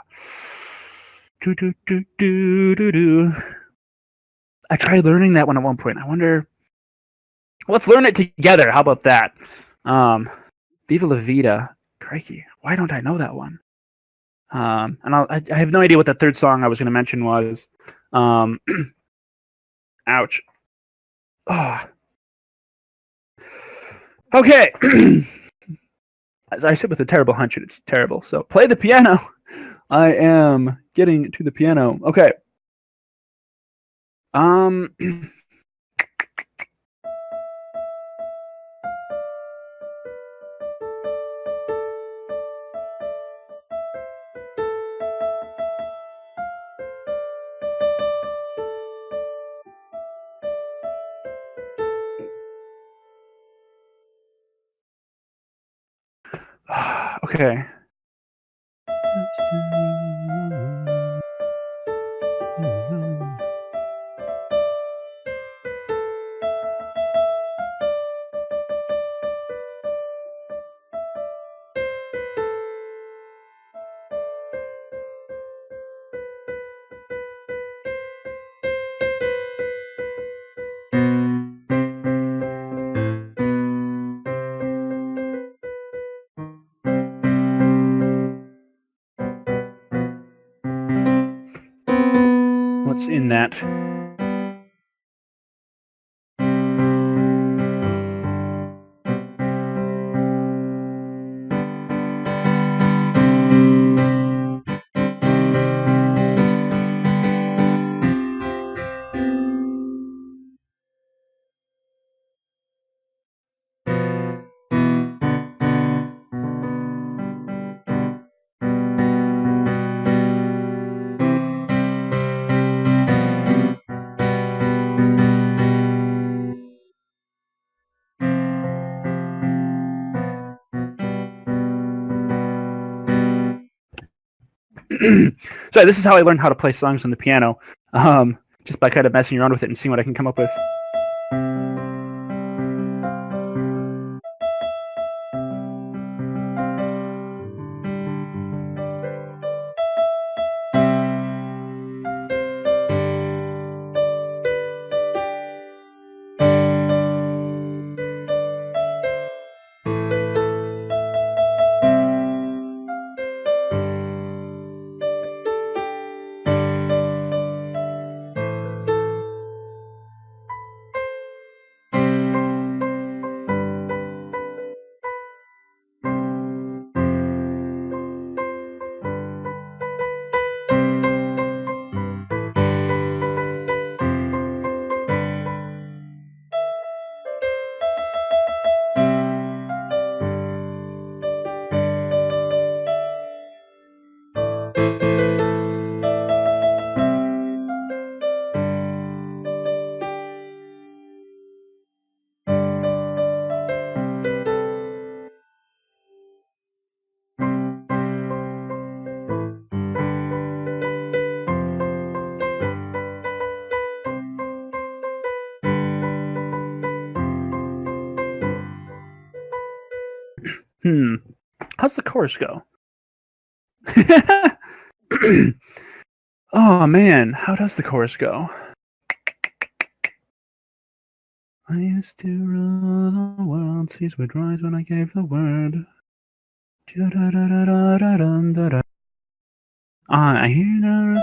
tried learning that one at one point. I wonder. Let's learn it together. How about that? Viva La Vida. Crikey, why don't I know that one? And I have no idea what that third song I was going to mention was. Ouch. Oh. Okay. I sit with a terrible hunch, and it's terrible. So play the piano. I am getting to the piano. Okay. Okay. What's in that? So this is how I learned how to play songs on the piano, just by kind of messing around with it and seeing what I can come up with. How's the chorus go? Oh man, how does the chorus go? I used to rule the world, seas would rise when I gave the word. I hear the...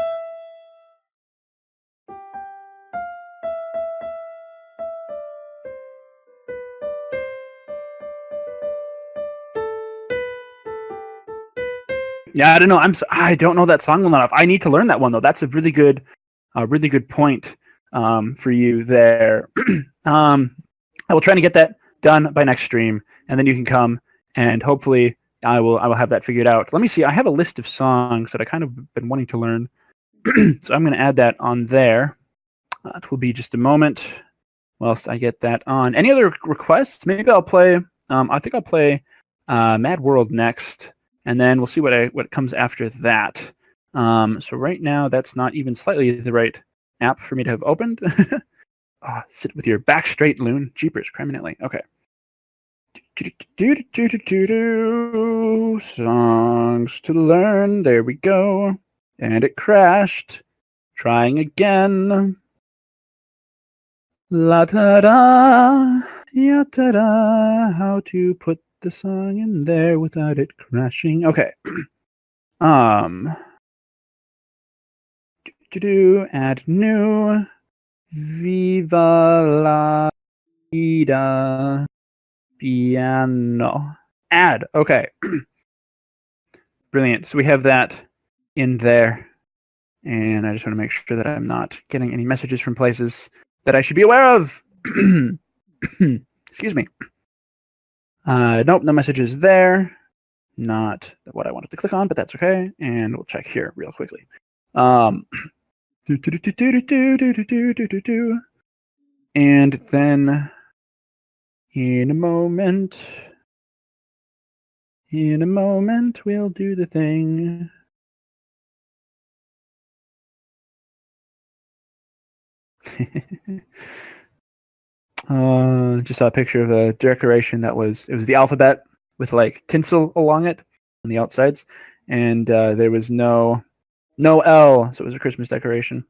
Yeah, I don't know. I don't know that song well enough. I need to learn that one though. That's a really good point for you there. I will try to get that done by next stream, and then you can come and hopefully I will have that figured out. Let me see. I have a list of songs that I kind of been wanting to learn, so I'm going to add that on there. It will be just a moment whilst I get that on. Any other requests? Maybe I'll play. I think I'll play Mad World next, and then we'll see what comes after that. So right now, that's not even slightly the right app for me to have opened. Sit with your back straight, loon. Jeepers, criminally. Okay. Songs to learn. There we go. And it crashed. Trying again. La ta da, ya ta da. How to put the song in there without it crashing? Okay. Add new. Viva la vida. Piano. Add. Okay. Brilliant. So we have that in there. And I just want to make sure that I'm not getting any messages from places that I should be aware of. Excuse me. Nope, no messages there. Not what I wanted to click on, but that's okay. And we'll check here real quickly. And then in a moment, we'll do the thing. Just saw a picture of a decoration it was the alphabet with like tinsel along it on the outsides, and there was no L, so it was a Christmas decoration,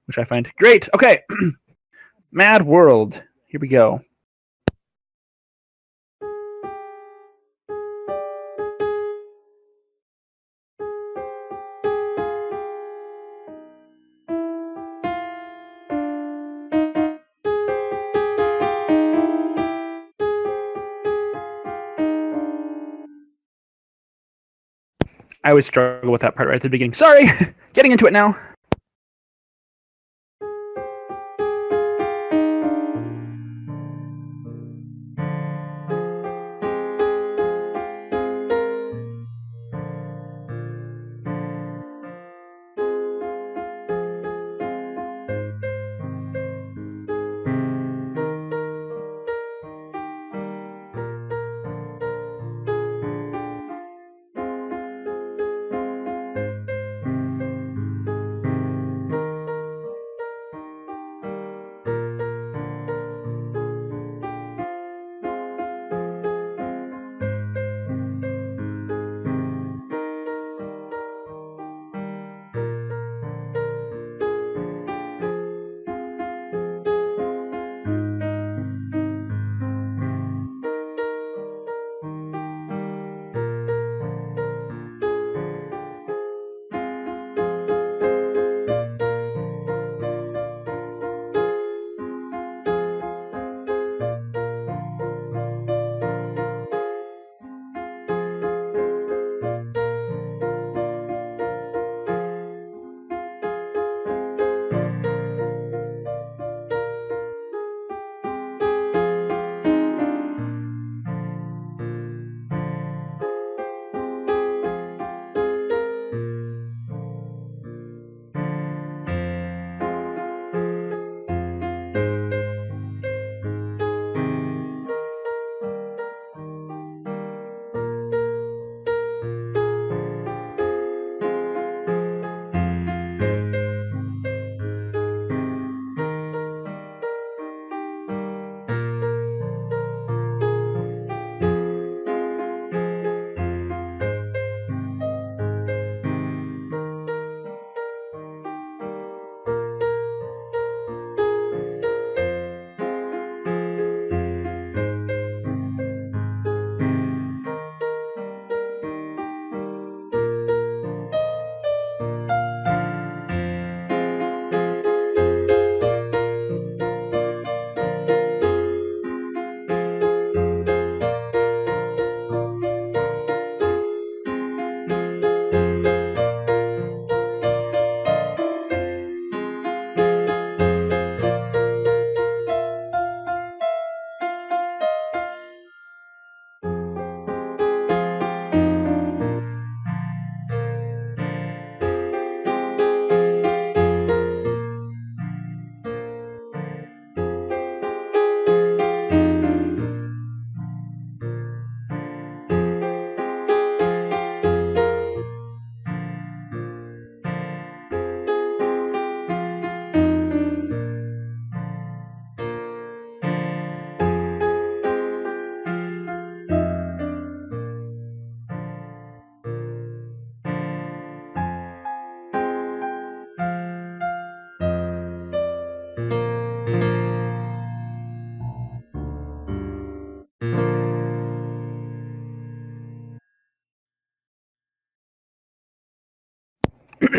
which I find great. Okay. Mad World. Here we go. I always struggle with that part right at the beginning. Sorry, getting into it now.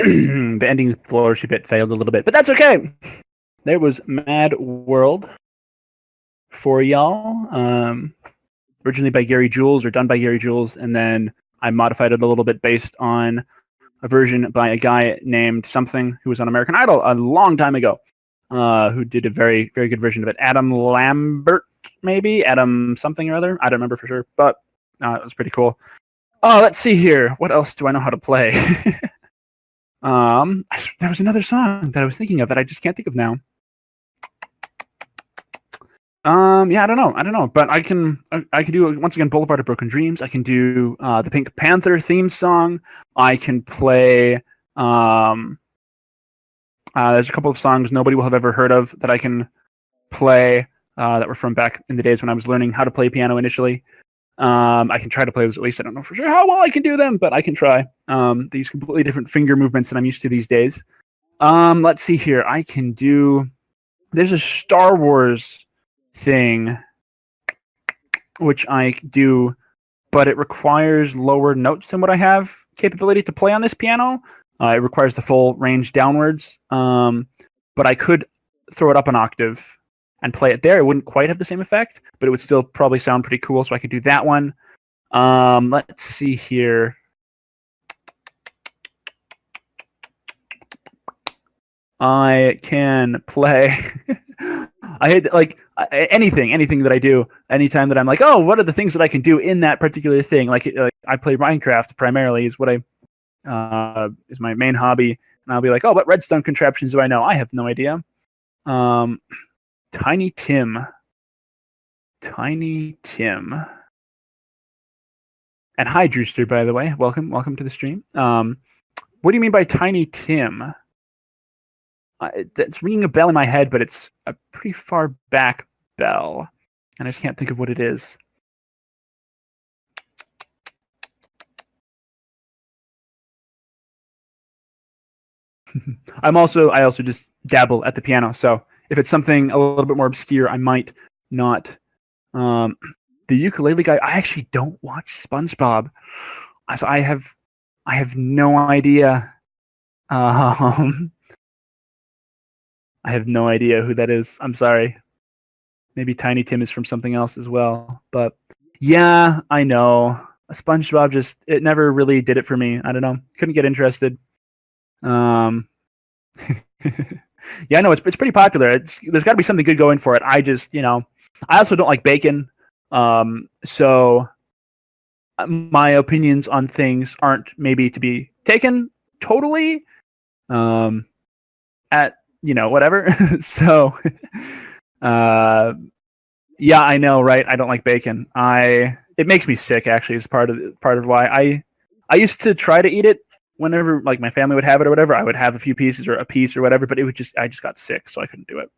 the ending flourish bit failed a little bit, but that's okay. There was Mad World for y'all. Originally by Gary Jules, or done by Gary Jules, and then I modified it a little bit based on a version by a guy named something who was on American Idol a long time ago, who did a very, very good version of it. Adam Lambert, maybe? Adam something or other? I don't remember for sure, but it was pretty cool. Oh, let's see here. What else do I know how to play? There was another song that I was thinking of that I just can't think of now. Yeah, I don't know, but I can do, once again, Boulevard of Broken Dreams. I can do the Pink Panther theme song. I can play, there's a couple of songs nobody will have ever heard of that I can play that were from back in the days when I was learning how to play piano initially. I can try to play those at least. I don't know for sure how well I can do them, but I can try. They use completely different finger movements than I'm used to these days. Let's see here. I can do, there's a Star Wars thing which I do, but it requires lower notes than what I have capability to play on this piano. It requires the full range downwards, but I could throw it up an octave and play it there. It wouldn't quite have the same effect, but it would still probably sound pretty cool, so I could do that one. Let's see here. I can play I hate, like, anything that I do, anytime that I'm like, oh, what are the things that I can do in that particular thing? Like I play Minecraft primarily, is what is my main hobby, and I'll be like, oh, what redstone contraptions do I know? I have no idea. Tiny Tim, and hi, Drewster, by the way, welcome to the stream. What do you mean by Tiny Tim? That's ringing a bell in my head, but it's a pretty far back bell, and I just can't think of what it is. I also just dabble at the piano, so if it's something a little bit more obscure, I might not. The ukulele guy, I actually don't watch SpongeBob, so I have no idea. I have no idea who that is. I'm sorry. Maybe Tiny Tim is from something else as well. But yeah, I know. SpongeBob it never really did it for me. I don't know. Couldn't get interested. Yeah, I know it's pretty popular. There's got to be something good going for it. I just, I also don't like bacon. So my opinions on things aren't maybe to be taken totally at whatever. So, yeah, I know, right? I don't like bacon. It makes me sick. Actually, is part of why I used to try to eat it whenever, like, my family would have it or whatever. I would have a few pieces or a piece or whatever, but I just got sick, so I couldn't do it.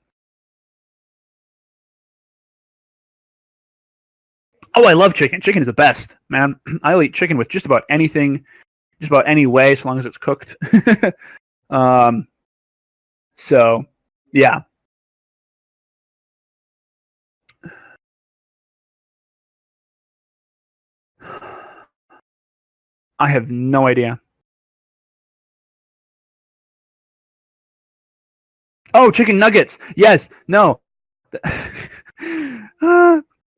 Oh, I love chicken. Chicken is the best, man. I'll eat chicken with just about anything, just about any way, so long as it's cooked. So, yeah. I have no idea. Oh, chicken nuggets. Yes. No.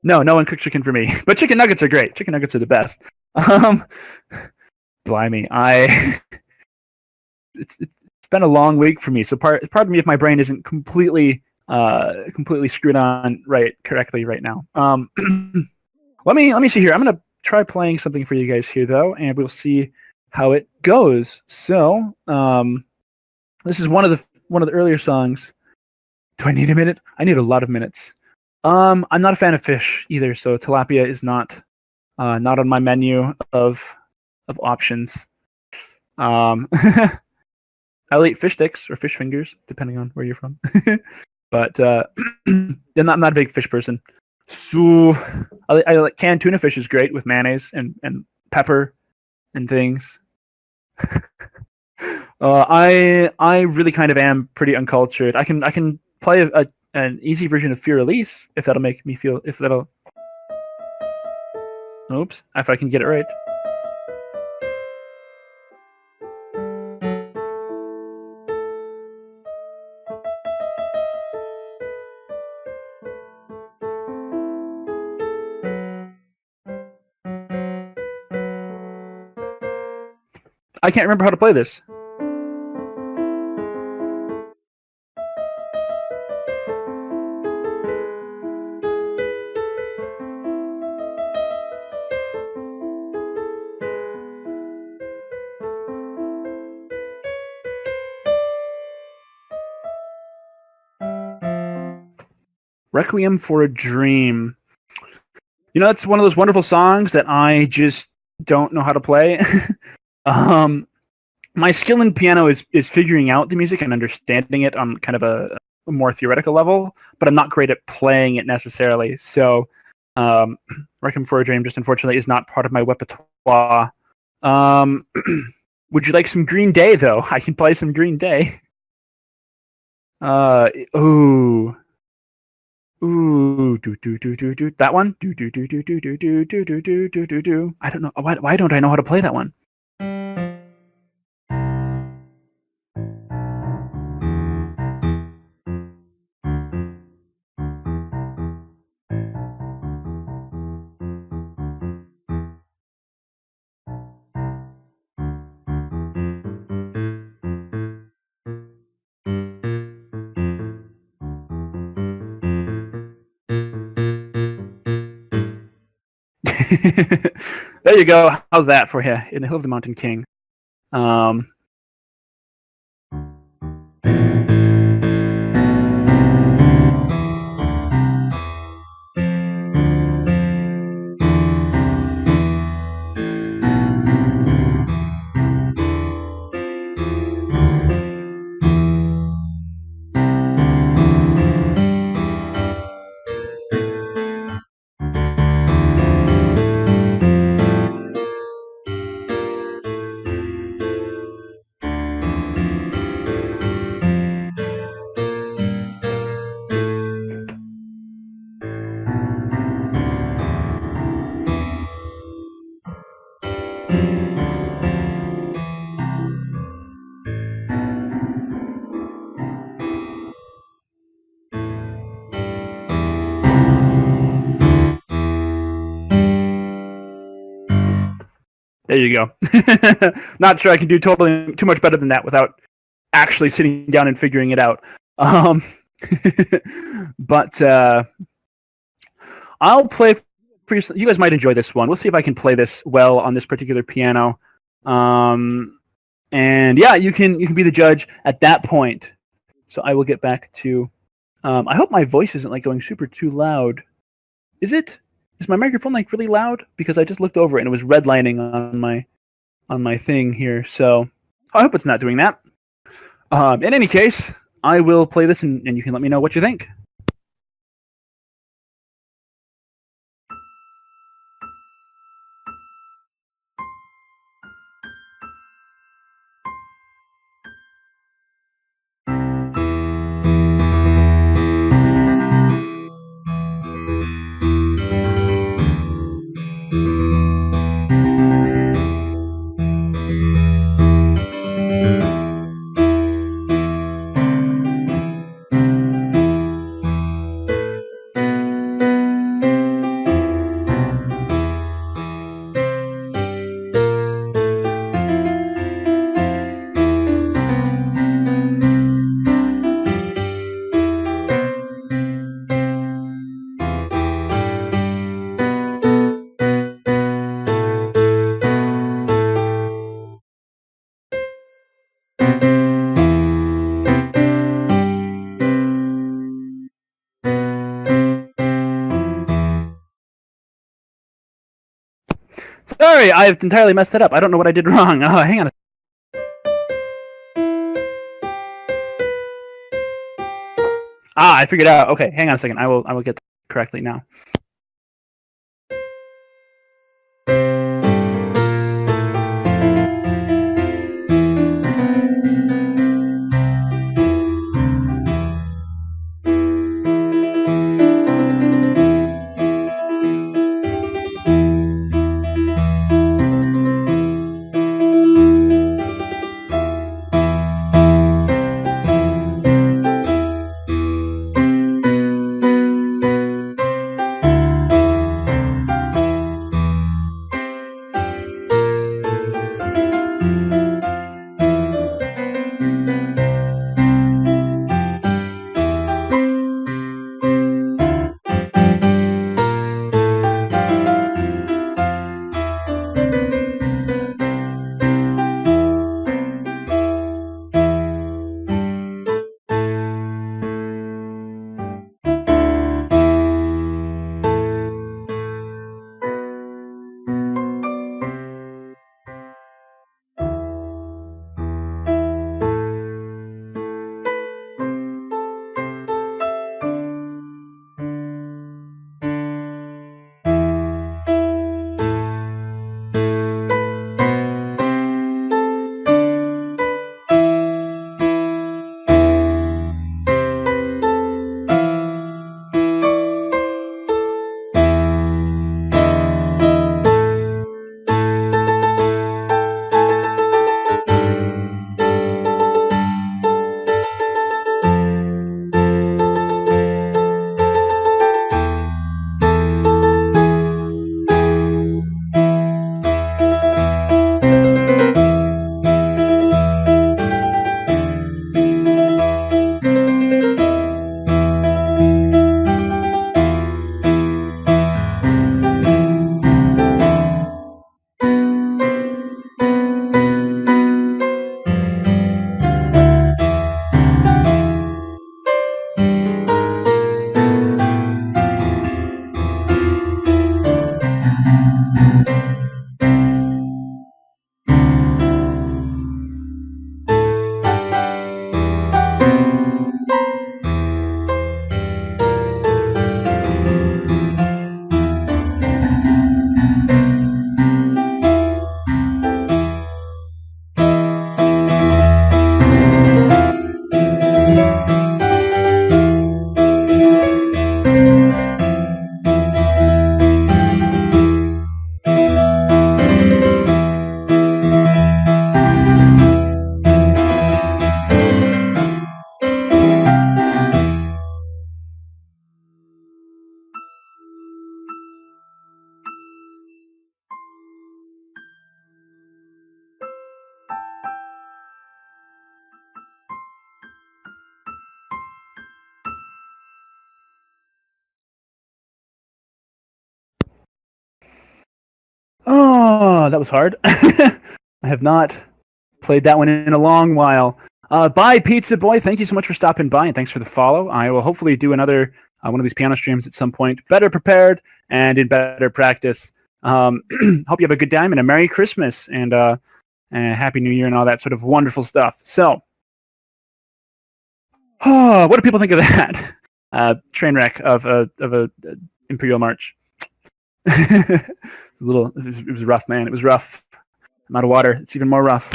No, no one cooked chicken for me. But chicken nuggets are great. Chicken nuggets are the best. Blimey, it's been a long week for me. So pardon me if my brain isn't completely screwed on correctly right now. Let me see here. I'm gonna try playing something for you guys here though, and we'll see how it goes. So this is one of the earlier songs. Do I need a minute? I need a lot of minutes. I'm not a fan of fish either, so tilapia is not on my menu of options. I'll eat fish sticks or fish fingers, depending on where you're from. But I'm not a big fish person. So I like canned tuna fish is great with mayonnaise and pepper and things. I really kind of am pretty uncultured. I can play an easy version of Fear Release if that'll make me feel, if that'll. Oops, if I can get it right. I can't remember how to play this. Requiem for a Dream. You know, that's one of those wonderful songs that I just don't know how to play. My skill in piano is figuring out the music and understanding it on kind of a more theoretical level, but I'm not great at playing it necessarily. So, Requiem for a Dream just unfortunately is not part of my repertoire. Would you like some Green Day, though? I can play some Green Day. Ooh, do that one. Do. I don't know why don't I know how to play that one? There you go. How's that for you? In the Hill of the Mountain King. There you go. Not sure I can do totally too much better than that without actually sitting down and figuring it out. But I'll play for you. You guys might enjoy this one. We'll see if I can play this well on this particular piano. And yeah, you can be the judge at that point. So I will get back to. I hope my voice isn't like going super too loud. Is it? Is my microphone like really loud? Because I just looked over it and it was redlining on my thing here. So I hope it's not doing that. In any case, I will play this and you can let me know what you think. Sorry, I've entirely messed it up. I don't know what I did wrong. Hang on. I figured it out. Okay, hang on a second. I will get that correctly now. Oh, that was hard. I have not played that one in a long while. Bye, Pizza Boy. Thank you so much for stopping by, and thanks for the follow. I will hopefully do another one of these piano streams at some point, better prepared and in better practice. Hope you have a good time and a Merry Christmas and Happy New Year and all that sort of wonderful stuff. So, what do people think of that? Train wreck of a Imperial March. It was rough, man. It was rough. I'm out of water. It's even more rough.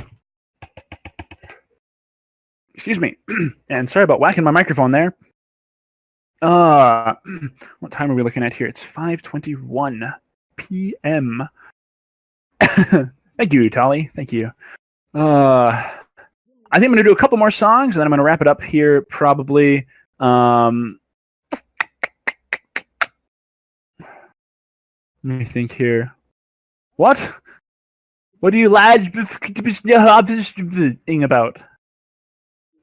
Excuse me. And sorry about whacking my microphone there. What time are we looking at here? It's 5:21 p.m. Thank you, Tolly. Thank you. I think I'm going to do a couple more songs, and then I'm going to wrap it up here probably. Let me think here. What? What are you lads about?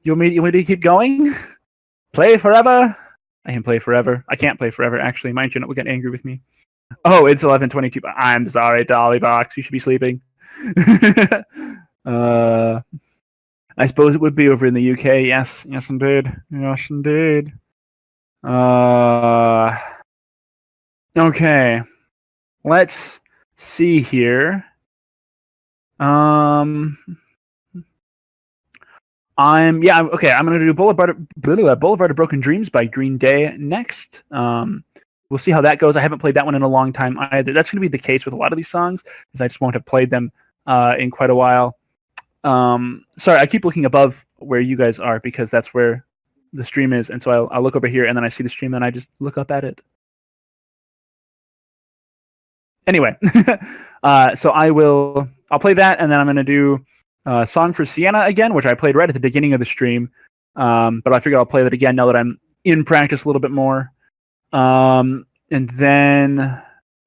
You want me to keep going? Play forever? I can play forever. I can't play forever, actually. Mind you, will get angry with me. Oh, it's 11:22. I'm sorry, Dolly Box. You should be sleeping. I suppose it would be over in the UK. Yes, indeed. Yes, indeed. Okay. Let's see here. I'm gonna do Boulevard of Broken Dreams by Green Day next. We'll see how that goes. I haven't played that one in a long time either. That's gonna be the case with a lot of these songs, because I just won't have played them in quite a while. Sorry, I keep looking above where you guys are because that's where the stream is, and so I'll look over here and then I see the stream and I just look up at it. Anyway, so I'll play that, and then I'm gonna do Song for Sienna again, which I played right at the beginning of the stream, but I figure I'll play that again now that I'm in practice a little bit more. And then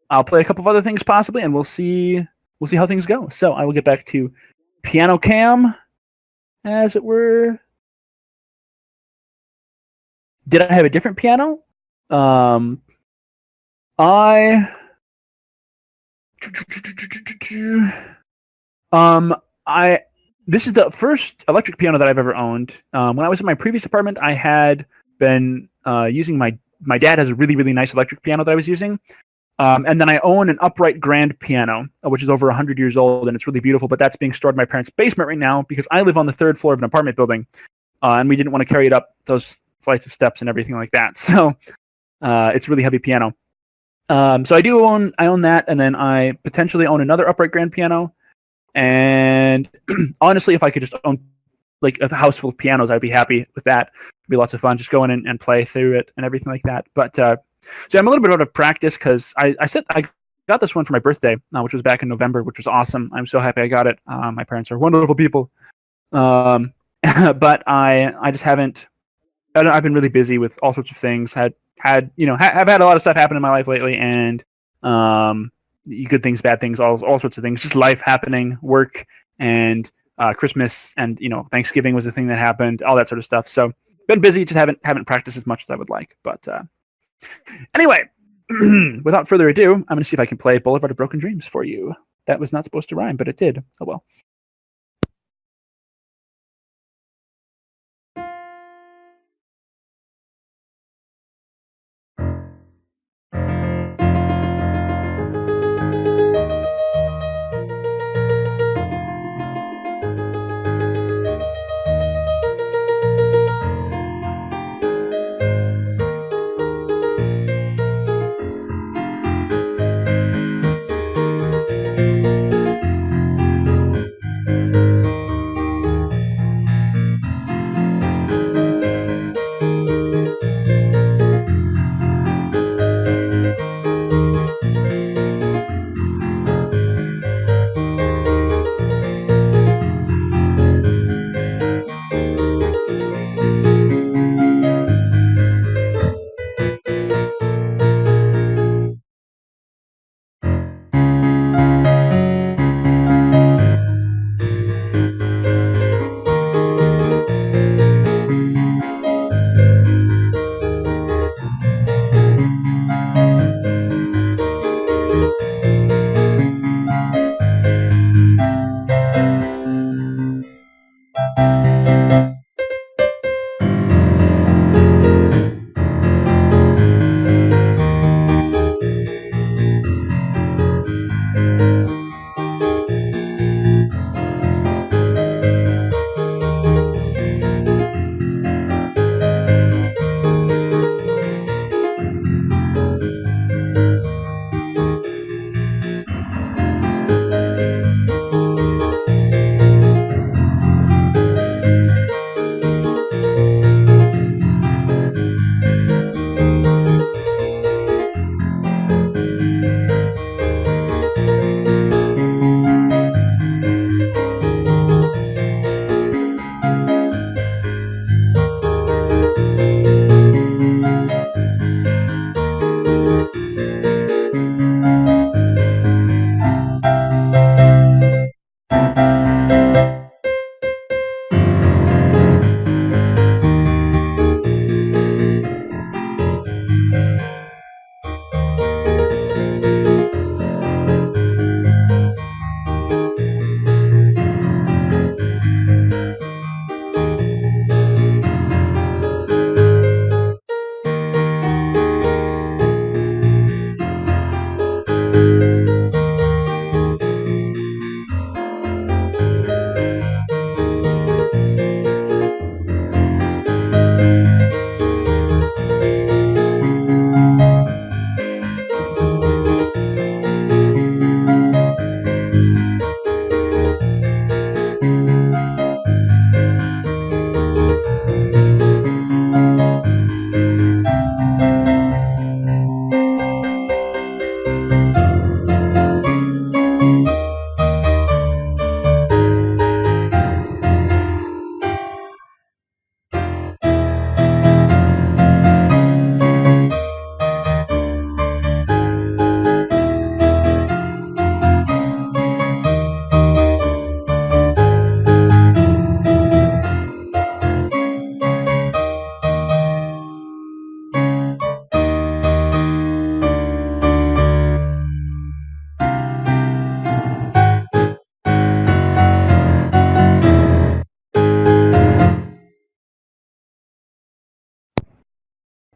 I'll play a couple of other things possibly, and we'll see how things go. So I will get back to piano cam, as it were. Did I have a different piano? This is the first electric piano that I've ever owned. When I was in my previous apartment, I had been using my dad has a really, really nice electric piano that I was using. And then I own an upright grand piano, which is over 100 years old, and it's really beautiful, but that's being stored in my parents' basement right now because I live on the third floor of an apartment building, and we didn't want to carry it up those flights of steps and everything like that. So it's a really heavy piano. So I own that, and then I potentially own another upright grand piano. And honestly, if I could just own like a house full of pianos, I'd be happy with that. It'd be lots of fun just going in and play through it and everything like that. But so I'm a little bit out of practice because I got this one for my birthday, which was back in November, which was awesome. I'm so happy I got it. My parents are wonderful people. But I just haven't. I've been really busy with all sorts of things. I've had a lot of stuff happen in my life lately, and good things, bad things, all sorts of things. Just life happening, work, and Christmas, and Thanksgiving was a thing that happened. All that sort of stuff. So been busy. Just haven't practiced as much as I would like. But anyway, without further ado, I'm going to see if I can play Boulevard of Broken Dreams for you. That was not supposed to rhyme, but it did. Oh well.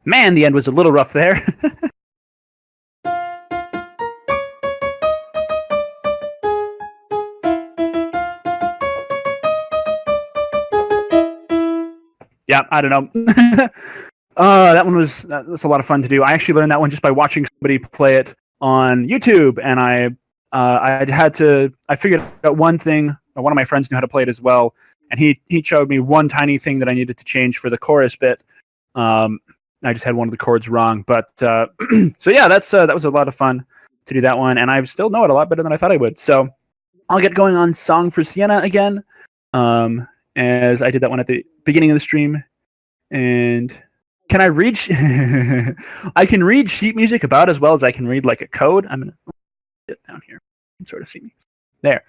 Man, the end was a little rough there. Yeah, I don't know. That one was that's a lot of fun to do. I actually learned that one just by watching somebody play it on YouTube, and I figured out one thing. One of my friends knew how to play it as well, and he showed me one tiny thing that I needed to change for the chorus bit. I just had one of the chords wrong, but so yeah, that was a lot of fun to do that one, and I still know it a lot better than I thought I would. So I'll get going on Song for Sienna again, as I did that one at the beginning of the stream. And can I read? I can read sheet music about as well as I can read like a code. I'm gonna sit down here. You can sort of see me there.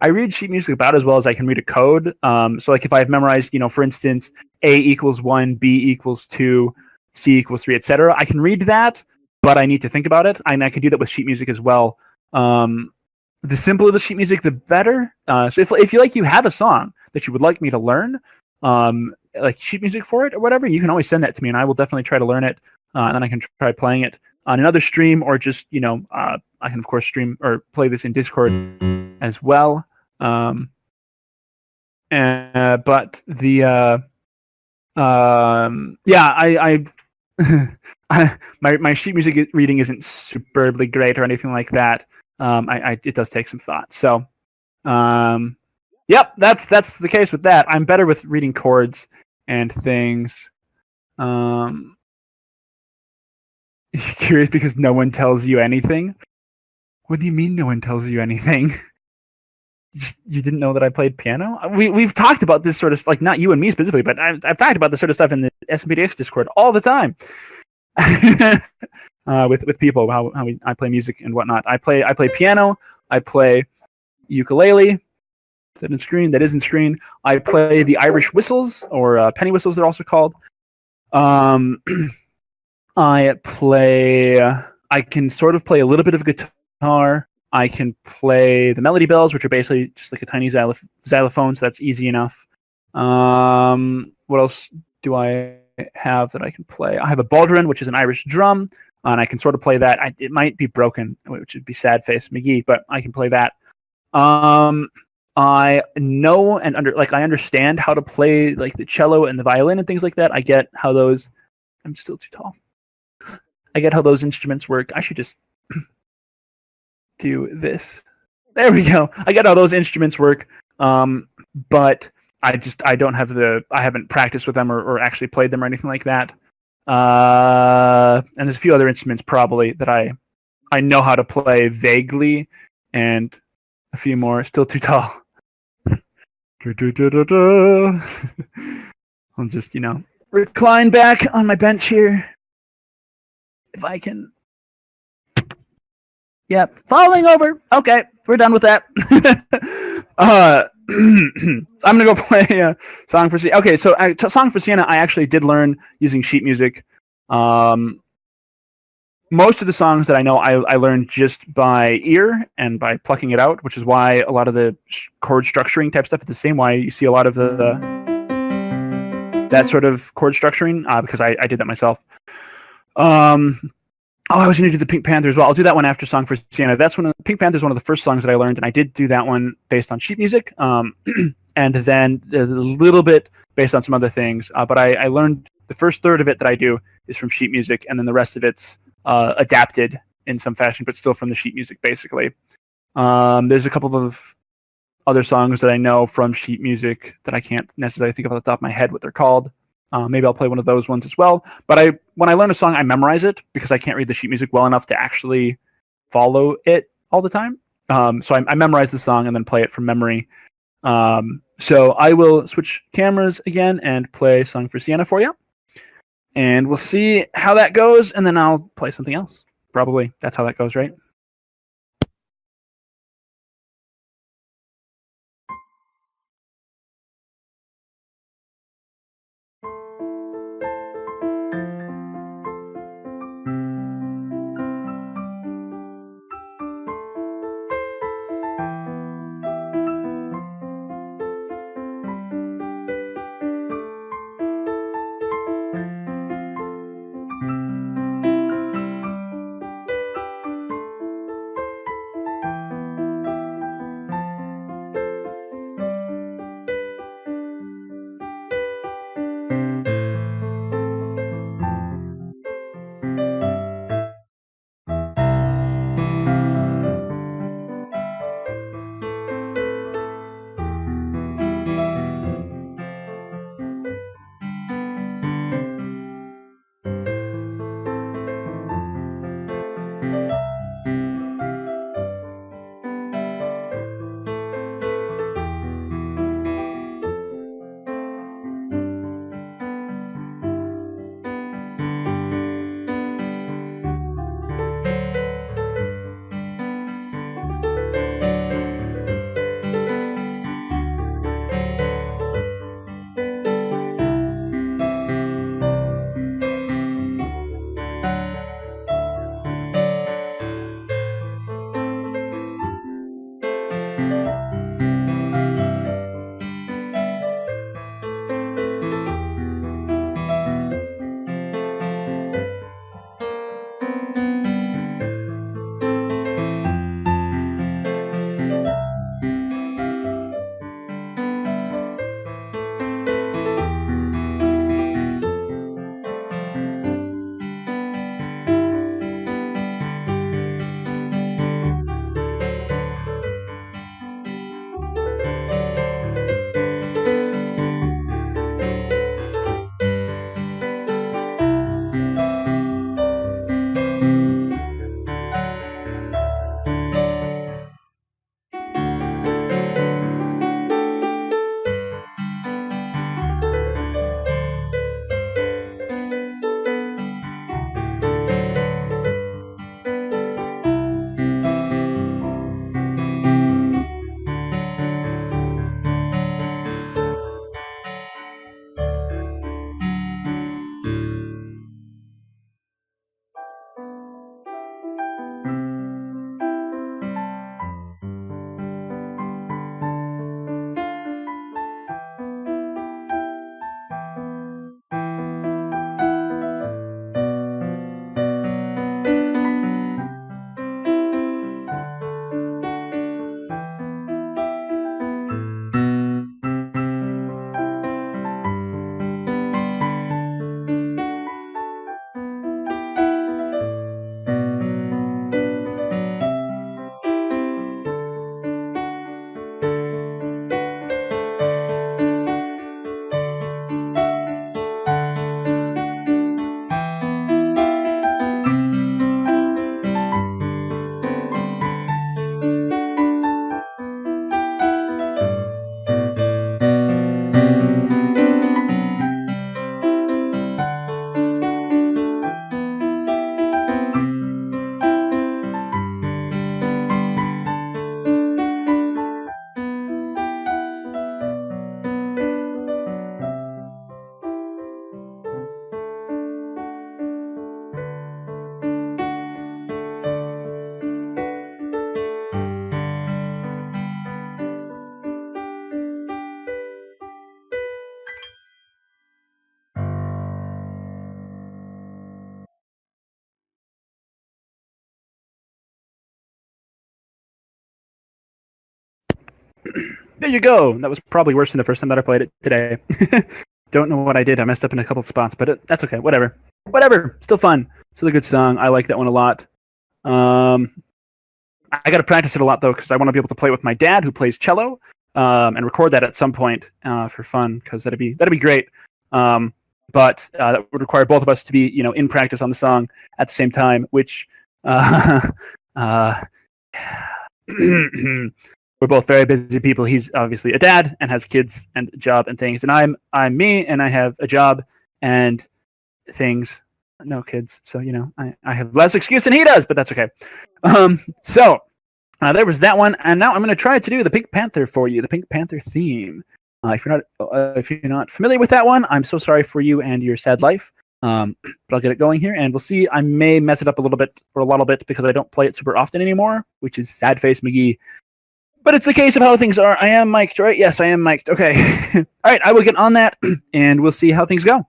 I read sheet music about as well as I can read a code. So like if I've memorized, for instance, A equals 1, B equals 2, C equals 3, etc. I can read that, but I need to think about it. And I can do that with sheet music as well. The simpler the sheet music, the better. So if you have a song that you would like me to learn, like sheet music for it or whatever, you can always send that to me, and I will definitely try to learn it. And then I can try playing it on another stream, or just I can of course stream or play this in Discord as well. But the yeah, my sheet music reading isn't superbly great or anything like that. It does take some thought. So, yep, that's the case with that. I'm better with reading chords and things. Curious because no one tells you anything. What do you mean no one tells you anything? You didn't know that I played piano? We've talked about this sort of, like, not you and me specifically, but I've talked about this sort of stuff in the SMPDX Discord all the time. With people, how I play music and whatnot. I play piano. I play ukulele. That isn't screen. I play the Irish whistles, or penny whistles they're also called. I can sort of play a little bit of guitar. I can play the melody bells, which are basically just like a tiny xylophone, so that's easy enough. What else do I have that I can play? I have a baldron, which is an Irish drum, and I can sort of play that. It might be broken, which would be sad face McGee, but I can play that. I know and I understand how to play like the cello and the violin and things like that. I get how those. I'm still too tall. I get how those instruments work. I should just do this. There we go. I get how those instruments work. But I don't have I haven't practiced with them or actually played them or anything like that. And there's a few other instruments probably that I know how to play vaguely, and a few more. Still too tall. I'll just, recline back on my bench here. If I can. Yeah, falling over. Okay, we're done with that. I'm gonna go play a Song for Sienna. Okay, so Song for Sienna, I actually did learn using sheet music. Most of the songs that I know, I learned just by ear and by plucking it out, which is why a lot of the chord structuring type stuff is the same. Why you see a lot of that sort of chord structuring, because I did that myself. I was going to do the Pink Panther as well. I'll do that one after Song for Sienna. Pink Panther is one of the first songs that I learned, and I did do that one based on sheet music, and then a little bit based on some other things. But I learned the first third of it that I do is from sheet music, and then the rest of it's adapted in some fashion, but still from the sheet music, basically. There's a couple of other songs that I know from sheet music that I can't necessarily think of off the top of my head what they're called. Maybe I'll play one of those ones as well. But when I learn a song, I memorize it because I can't read the sheet music well enough to actually follow it all the time. So I memorize the song and then play it from memory. So I will switch cameras again and play Song for Sienna for you. And we'll see how that goes, and then I'll play something else. Probably. That's how that goes, right? There you go. That was probably worse than the first time that I played it today. Don't know what I did. I messed up in a couple of spots, but that's okay. Whatever. Still fun. Still a good song. I like that one a lot. I got to practice it a lot though, because I want to be able to play with my dad, who plays cello, and record that at some point for fun, because that'd be great. But that would require both of us to be, in practice on the song at the same time, which we're both very busy people. He's obviously a dad and has kids and a job and things, and I'm me, and I have a job and things, no kids. So I have less excuse than he does, but that's okay. So there was that one, and now I'm going to try to do the Pink Panther for you, the Pink Panther theme. If you're not familiar with that one, I'm so sorry for you and your sad life. But I'll get it going here, and we'll see. I may mess it up a little bit because I don't play it super often anymore, which is sad face McGee. But it's the case of how things are. I am mic'd, right? Yes, I am mic'd. Okay. All right, I will get on that, and we'll see how things go.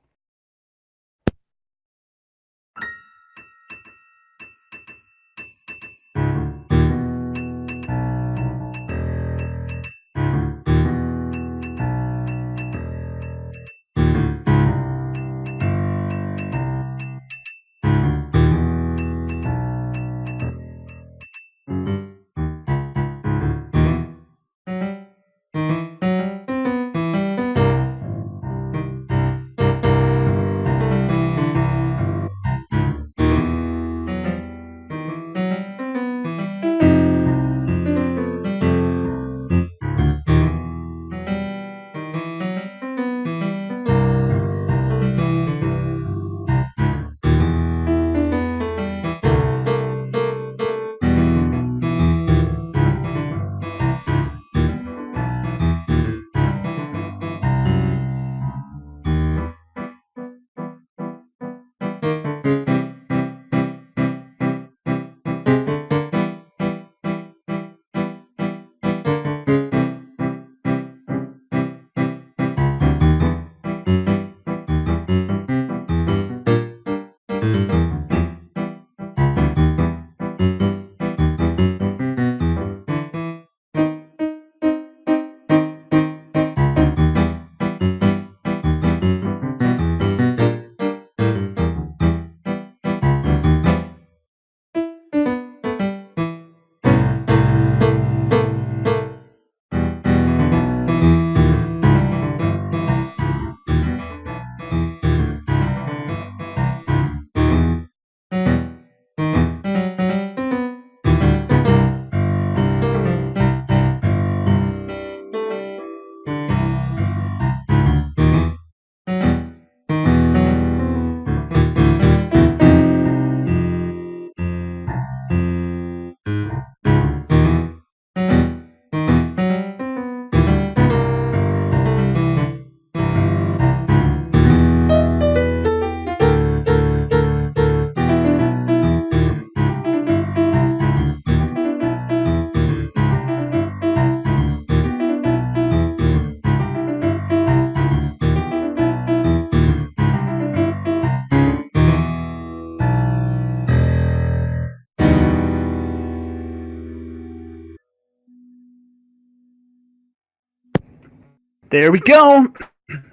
There we go.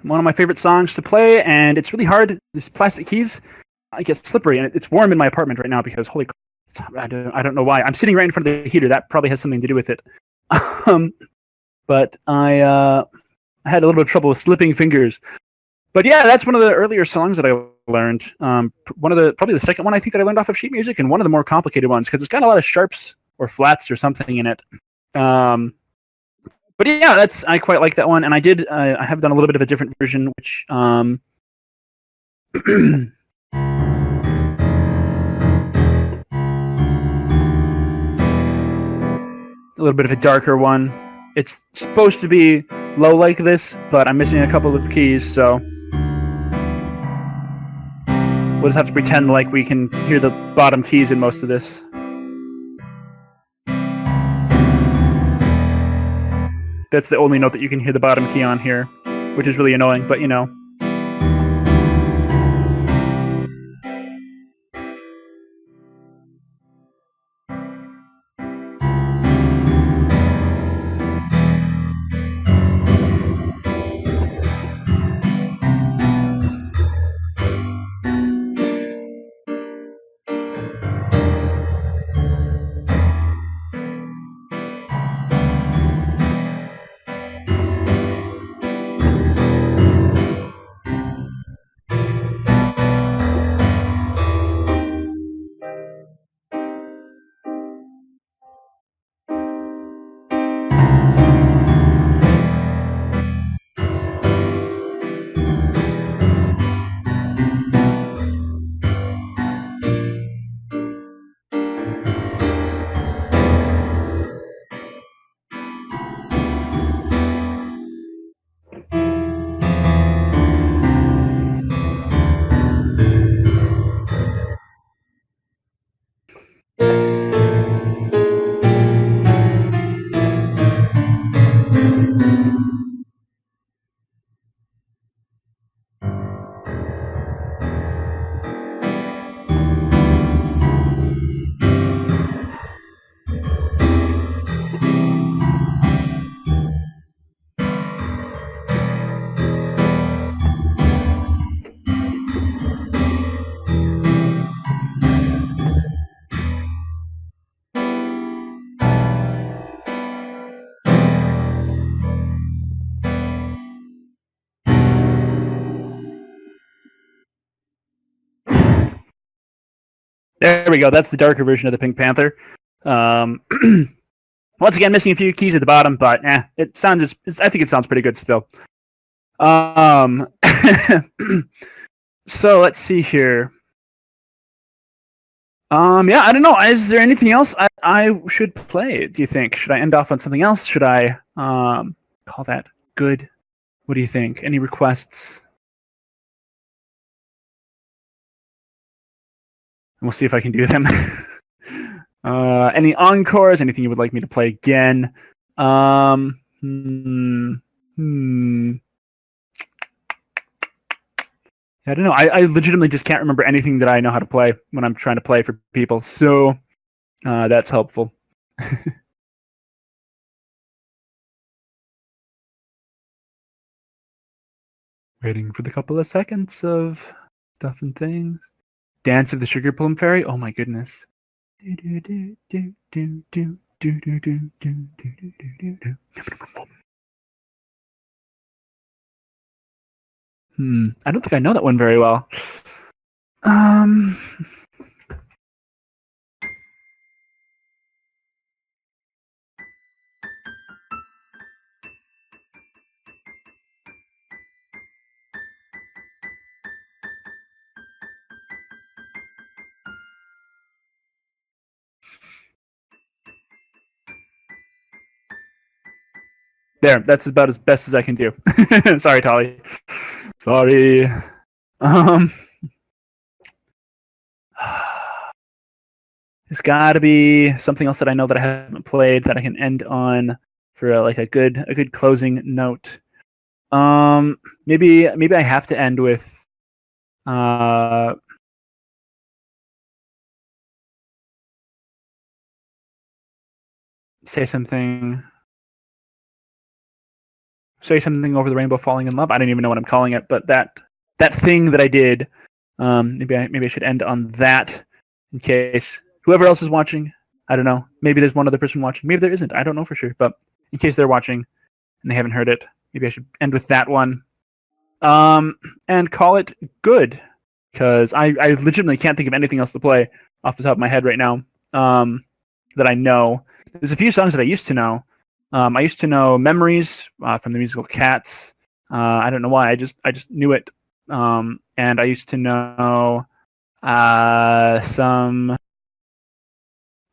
One of my favorite songs to play, and it's really hard. These plastic keys, I get slippery, and it's warm in my apartment right now because holy crap, I don't know why. I'm sitting right in front of the heater. That probably has something to do with it. But I had a little bit of trouble with slipping fingers. But yeah, that's one of the earlier songs that I learned. Probably the second one I think that I learned off of sheet music, and one of the more complicated ones because it's got a lot of sharps or flats or something in it. But yeah, I quite like that one, and I have done a little bit of a different version, which a little bit of a darker one. It's supposed to be low like this, but I'm missing a couple of keys, so we'll just have to pretend like we can hear the bottom keys in most of this. That's the only note that you can hear the bottom key on here, which is really annoying, but There we go. That's the darker version of the Pink Panther. Once again, missing a few keys at the bottom, but it sounds. I think it sounds pretty good still. So let's see here. Yeah, I don't know. Is there anything else I should play? Do you think? Should I end off on something else? Should I call that good? What do you think? Any requests? And we'll see if I can do them. Any encores? Anything you would like me to play again? I don't know. I legitimately just can't remember anything that I know how to play when I'm trying to play for people. So that's helpful. Waiting for the couple of seconds of stuff and things. Dance of the Sugar Plum Fairy? Oh my goodness. I don't think I know that one very well. There, that's about as best as I can do. Sorry, Tolly. Sorry. There's got to be something else that I know that I haven't played that I can end on for a good closing note. Maybe I have to end with say something over the rainbow, falling in love. I don't even know what I'm calling it, but that thing that I did. Maybe I should end on that in case whoever else is watching. I don't know. Maybe there's one other person watching. Maybe there isn't. I don't know for sure. But in case they're watching and they haven't heard it, maybe I should end with that one. And call it good, because I legitimately can't think of anything else to play off the top of my head right now. That I know. There's a few songs that I used to know. I used to know Memories from the musical Cats. I don't know why. I just knew it. And I used to know some.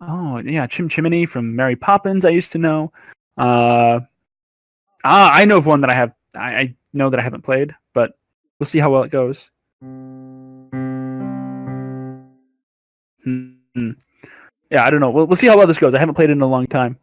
Oh yeah, Chim Chimney from Mary Poppins. I used to know. I know of one that I know that I haven't played, but we'll see how well it goes. Yeah, I don't know. We'll see how well this goes. I haven't played it in a long time.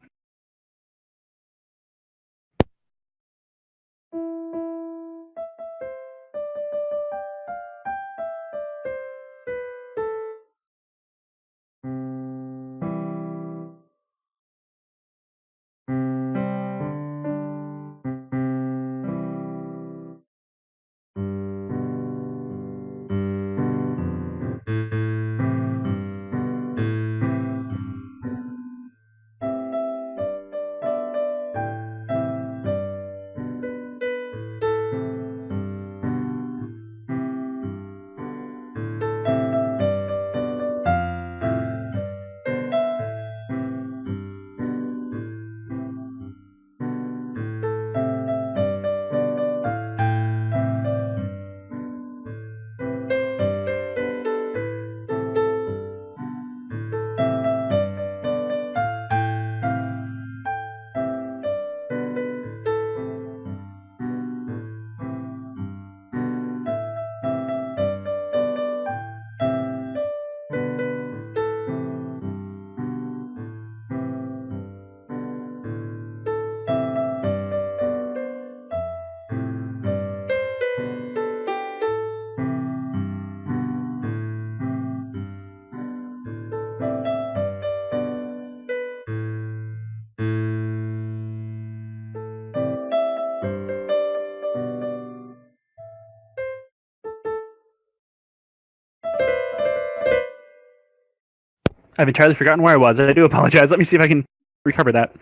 I've entirely forgotten where I was. I do apologize. Let me see if I can recover that.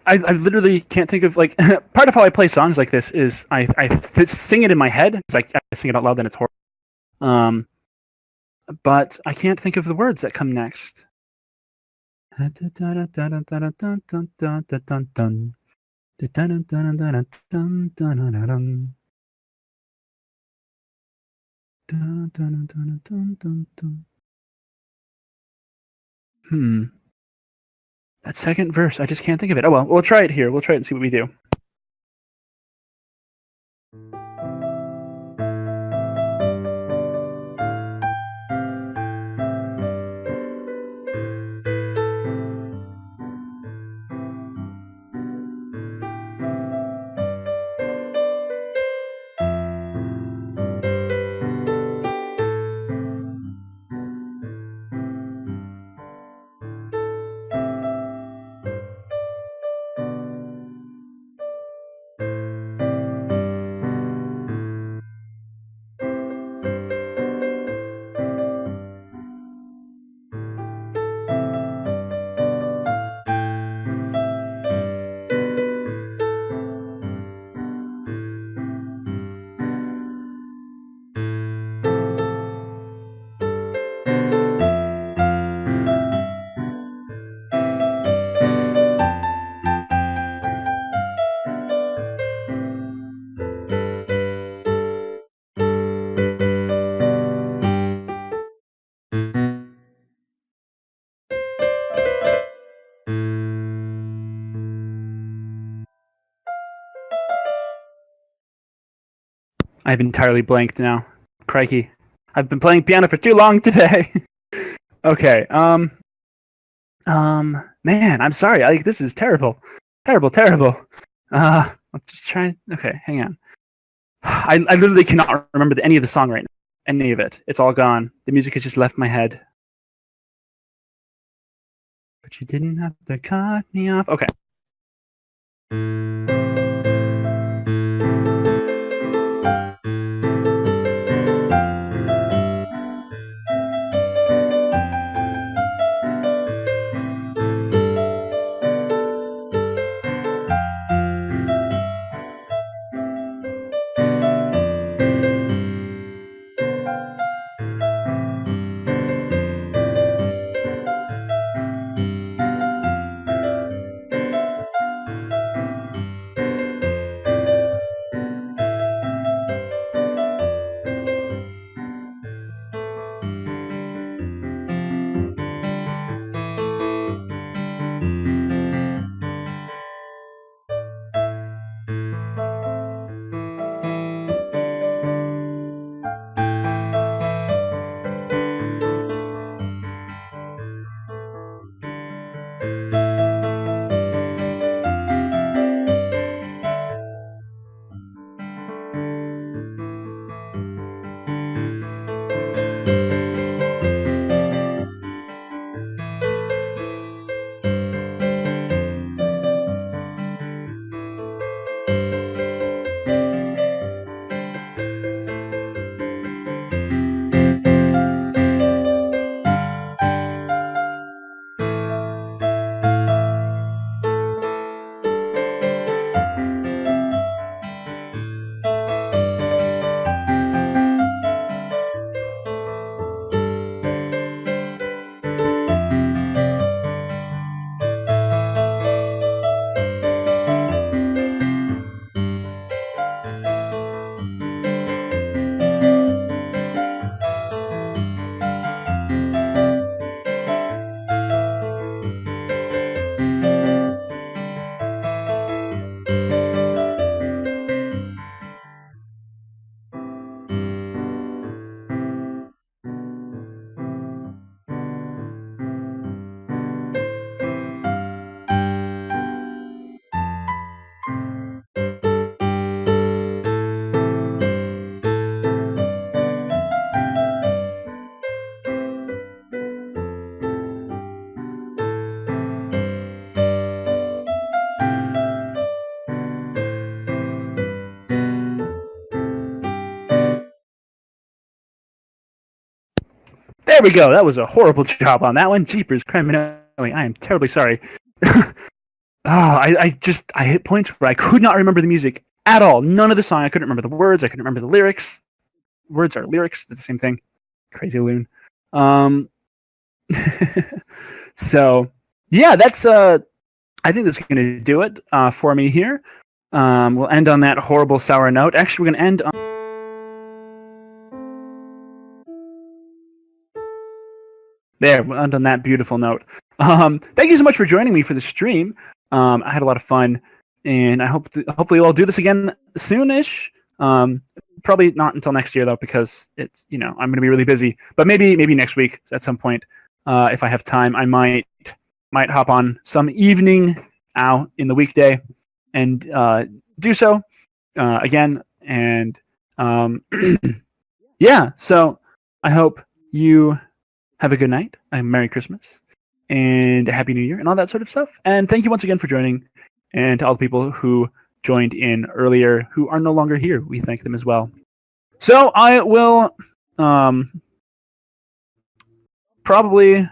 I literally can't think of like part of how I play songs like this is I sing it in my head. It's like I sing it out loud, then it's horrible. But I can't think of the words that come next. That second verse, I just can't think of it. Oh well, we'll try it here. We'll try it and see what we do. I've entirely blanked now. Crikey. I've been playing piano for too long today. Okay. Man, I'm sorry. This is terrible. Terrible. I'm just trying. Okay, hang on. I literally cannot remember any of the song right now. Any of it. It's all gone. The music has just left my head. But you didn't have to cut me off. Okay. There we go. That was a horrible job on that one. Jeepers criminally. I am terribly sorry. I hit points where I could not remember the music at all. None of the song. I couldn't remember the words. I couldn't remember the lyrics. Words are lyrics. It's the same thing. Crazy loon. So yeah, that's I think that's going to do it for me here. We'll end on that horrible sour note. Actually, we're going to end on there. We'll end on that beautiful note. Thank you so much for joining me for the stream. I had a lot of fun, and I hopefully we'll do this again soonish. Probably not until next year though, because it's I'm going to be really busy. But maybe next week at some point, if I have time, I might hop on some evening out in the weekday and do so again. And yeah, so I hope you have a good night, a Merry Christmas, and a Happy New Year, and all that sort of stuff. And thank you once again for joining, and to all the people who joined in earlier who are no longer here, we thank them as well. So I will probably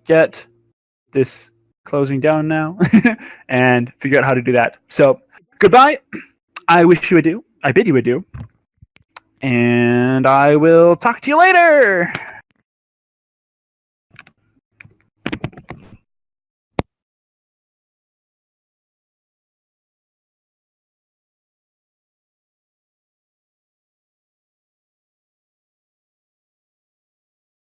get this closing down now and figure out how to do that. So goodbye. I wish you adieu. I bid you adieu. And I will talk to you later.